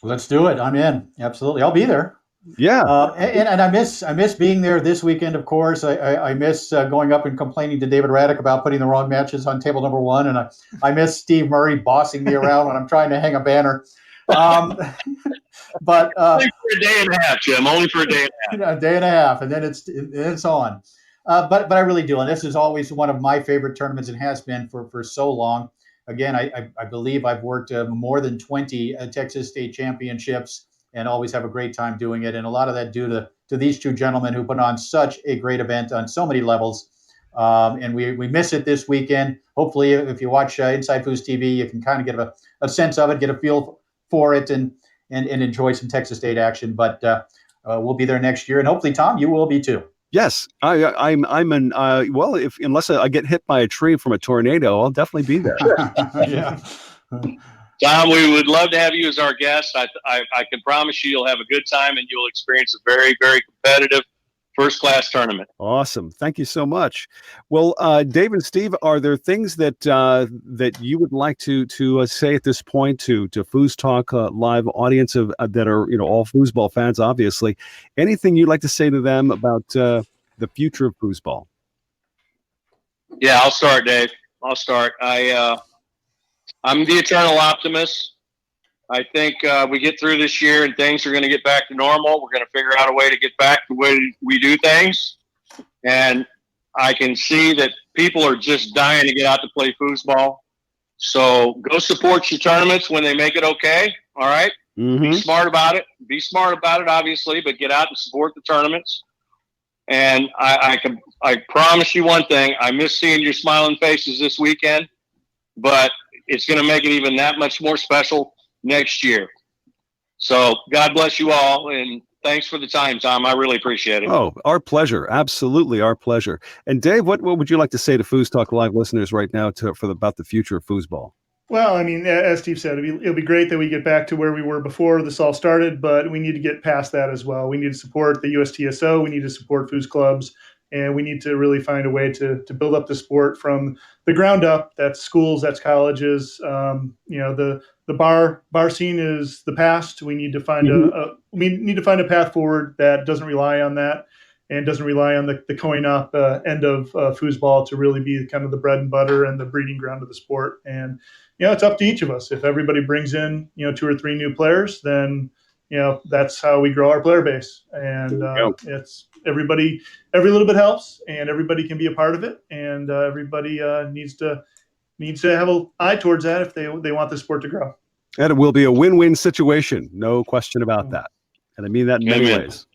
Let's do it. I'm in. Absolutely, I'll be there. Yeah, and I miss being there this weekend. Of course, I miss going up and complaining to David Radack about putting the wrong matches on table number 1, and I miss Steve Murray bossing me around when I'm trying to hang a banner. But only for a day and a half, Jim. Only for a day and a half. A day and a half, and then it's on. But I really do, and this is always one of my favorite tournaments, and has been for so long. Again, I believe I've worked more than 20 Texas State championships, and always have a great time doing it. And a lot of that due to these two gentlemen who put on such a great event on so many levels. And we miss it this weekend. Hopefully, if you watch Inside FoosTV, you can kind of get a sense of it, get a feel for it, and enjoy some Texas State action. But we'll be there next year, and hopefully, Tom, you will be too. Yes, I'm in. Well, unless I get hit by a tree from a tornado, I'll definitely be there. Yeah. Tom, we would love to have you as our guest. I can promise you'll have a good time, and you'll experience a very, very competitive first-class tournament. Awesome. Thank you so much. Well, Dave and Steve, are there things that you would like to say at this point to FoosTalk live audience that are all foosball fans, obviously? Anything you'd like to say to them about the future of foosball? Yeah, I'll start, Dave. I'll start. I'm the eternal optimist. I think we get through this year and things are going to get back to normal. We're going to figure out a way to get back to the way we do things. And I can see that people are just dying to get out to play foosball. So go support your tournaments when they make it okay. All right. Mm-hmm. Be smart about it. Be smart about it, obviously, but get out and support the tournaments. And I promise you one thing. I miss seeing your smiling faces this weekend, but it's going to make it even that much more special next year. So God bless you all, and thanks for the time, Tom. I really appreciate it. Oh, our pleasure. Absolutely our pleasure. And Dave, what would you like to say to FoosTalk Live listeners right now about the future of foosball? Well, I mean, as Steve said, it'll be great that we get back to where we were before this all started, but we need to get past that as well. We need to support the USTSO. We need to support foos clubs, and we need to really find a way to build up the sport from the ground up. That's schools, that's colleges. The bar scene is the past. We need to find a path forward that doesn't rely on that, and doesn't rely on the coin up end of foosball to really be kind of the bread and butter and the breeding ground of the sport. And it's up to each of us. If everybody brings in 2 or 3 new players, then that's how we grow our player base. And it's every little bit helps, and everybody can be a part of it, and everybody needs to have an eye towards that if they want the sport to grow. And it will be a win-win situation, no question about that. And I mean that in many ways.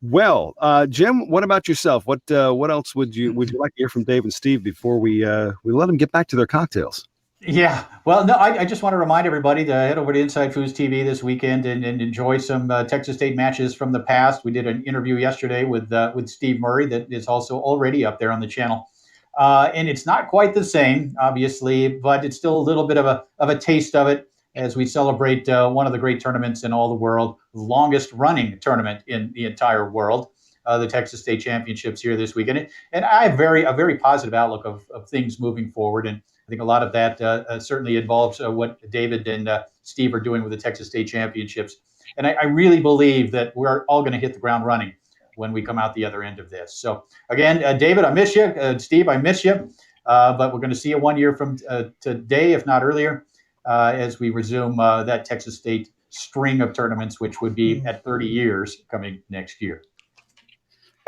Well, Jim, what about yourself? What else would you like to hear from Dave and Steve before we let them get back to their cocktails? Yeah. Well, no, I just want to remind everybody to head over to Inside FoosTV this weekend and enjoy some Texas State matches from the past. We did an interview yesterday with Steve Murray that is also already up there on the channel. And it's not quite the same, obviously, but it's still a little bit of a taste of it as we celebrate one of the great tournaments in all the world, the longest running tournament in the entire world, the Texas State Championships here this weekend. And I have a very positive outlook of things moving forward. And I think a lot of that certainly involves what David and Steve are doing with the Texas State Championships. And I really believe that we're all going to hit the ground running when we come out the other end of this. So again, David, I miss you. Steve, I miss you. But we're going to see you 1 year from today, if not earlier, as we resume that Texas State string of tournaments, which would be at 30 years coming next year.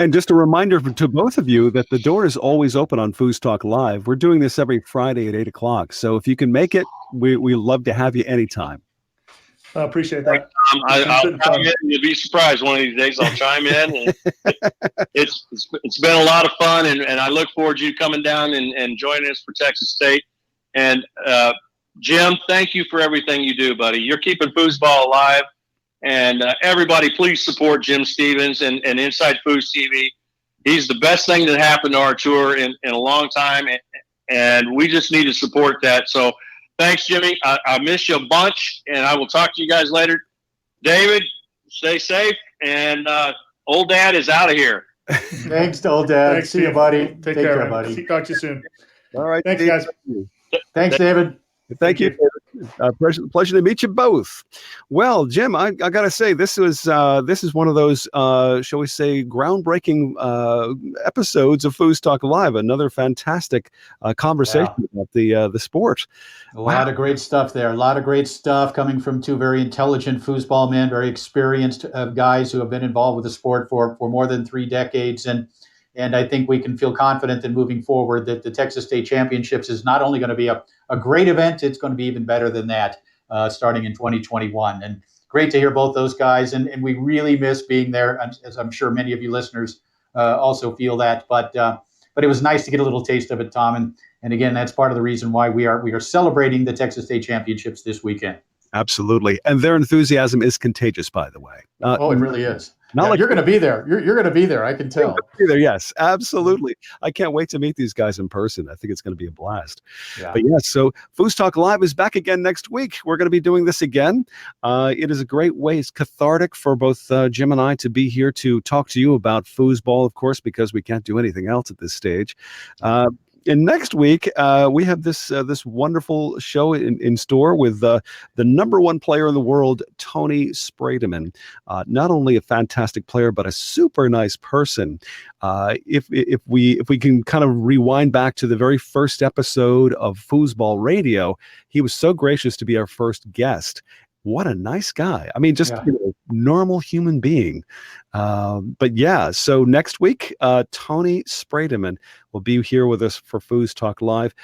And just a reminder to both of you that the door is always open on FoosTalk Live. We're doing this every Friday at 8 o'clock. So if you can make it, we love to have you anytime. I appreciate that. I'll chime in. You'll be surprised one of these days. I'll chime in. And it's been a lot of fun, and I look forward to you coming down and joining us for Texas State. And Jim, thank you for everything you do, buddy. You're keeping foosball alive. And everybody, please support Jim Stevens and Inside FoosTV. He's the best thing that happened to our tour in a long time, and we just need to support that. So thanks, Jimmy. I miss you a bunch, and I will talk to you guys later. David, stay safe, and old dad is out of here. Thanks, old dad. Thanks, See you, buddy. Take care, buddy. Talk to you soon. All right. Thanks, guys. Thanks, David. Thank you. Pleasure to meet you both. Well, Jim, I got to say, this is one of those, shall we say, groundbreaking episodes of FoosTalk Live. Another fantastic conversation about the sport. A lot of great stuff there. A lot of great stuff coming from two very intelligent foosball men, very experienced guys who have been involved with the sport for more than 3 decades. And I think we can feel confident in moving forward that the Texas State Championships is not only going to be a great event, it's going to be even better than that starting in 2021. And great to hear both those guys. And we really miss being there, as I'm sure many of you listeners also feel that. But it was nice to get a little taste of it, Tom. And again, that's part of the reason why we are celebrating the Texas State Championships this weekend. Absolutely. And their enthusiasm is contagious, by the way. It really is. Like you're going to be there. You're going to be there. I can tell. Be there, yes, absolutely. I can't wait to meet these guys in person. I think it's going to be a blast. Yeah. But yes, so FoosTalk Live is back again next week. We're going to be doing this again. It is a great way. It's cathartic for both Jim and I to be here to talk to you about foosball, of course, because we can't do anything else at this stage. And next week, we have this wonderful show in store with the number 1 player in the world, Tony Sprademan. Not only a fantastic player, but a super nice person. If we can kind of rewind back to the very first episode of Foosball Radio, he was so gracious to be our first guest. What a nice guy. I mean, just normal human being. But yeah, so next week, Tony Sprademan will be here with us for FoosTalk Live,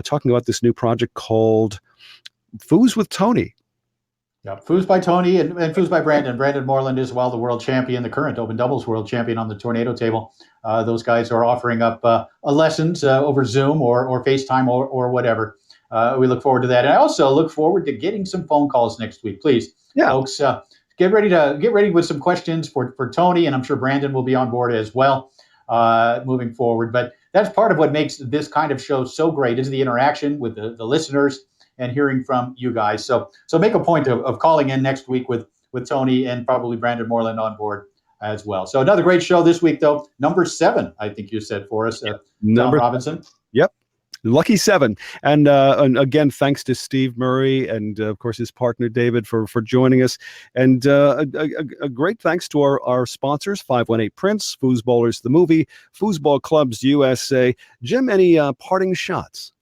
talking about this new project called Foos with Tony. Yeah, Foos by Tony and Foos by Brandon. Brandon Moreland is the world champion, the current open doubles world champion on the Tornado table. Those guys are offering up lessons over Zoom or FaceTime or whatever. We look forward to that. And I also look forward to getting some phone calls next week. Please, folks, get ready with some questions for Tony, and I'm sure Brandon will be on board as well moving forward. But that's part of what makes this kind of show so great is the interaction with the listeners and hearing from you guys. So make a point of calling in next week with Tony and probably Brandon Moreland on board as well. So another great show this week, though. Number 7, I think you said for us, Tom Robinson. Yep. Lucky 7. And again, thanks to Steve Murray and, of course, his partner, David, for joining us. And a great thanks to our sponsors, 518 Prince, Foosballers the Movie, Foosball Clubs USA. Jim, any parting shots?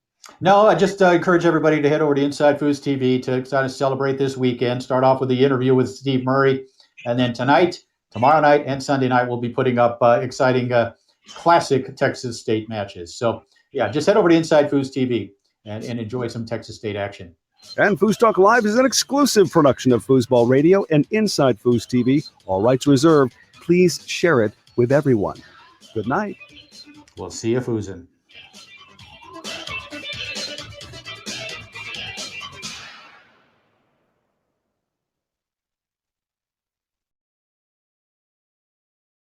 No, I just encourage everybody to head over to Inside Foos TV to kind of celebrate this weekend. Start off with the interview with Steve Murray. And then tonight, tomorrow night, and Sunday night, we'll be putting up exciting classic Texas State matches. So, yeah, just head over to Inside Foos TV and enjoy some Texas State action. And FoosTalk Live is an exclusive production of Foosball Radio and Inside Foos TV. All rights reserved. Please share it with everyone. Good night. We'll see you foosing.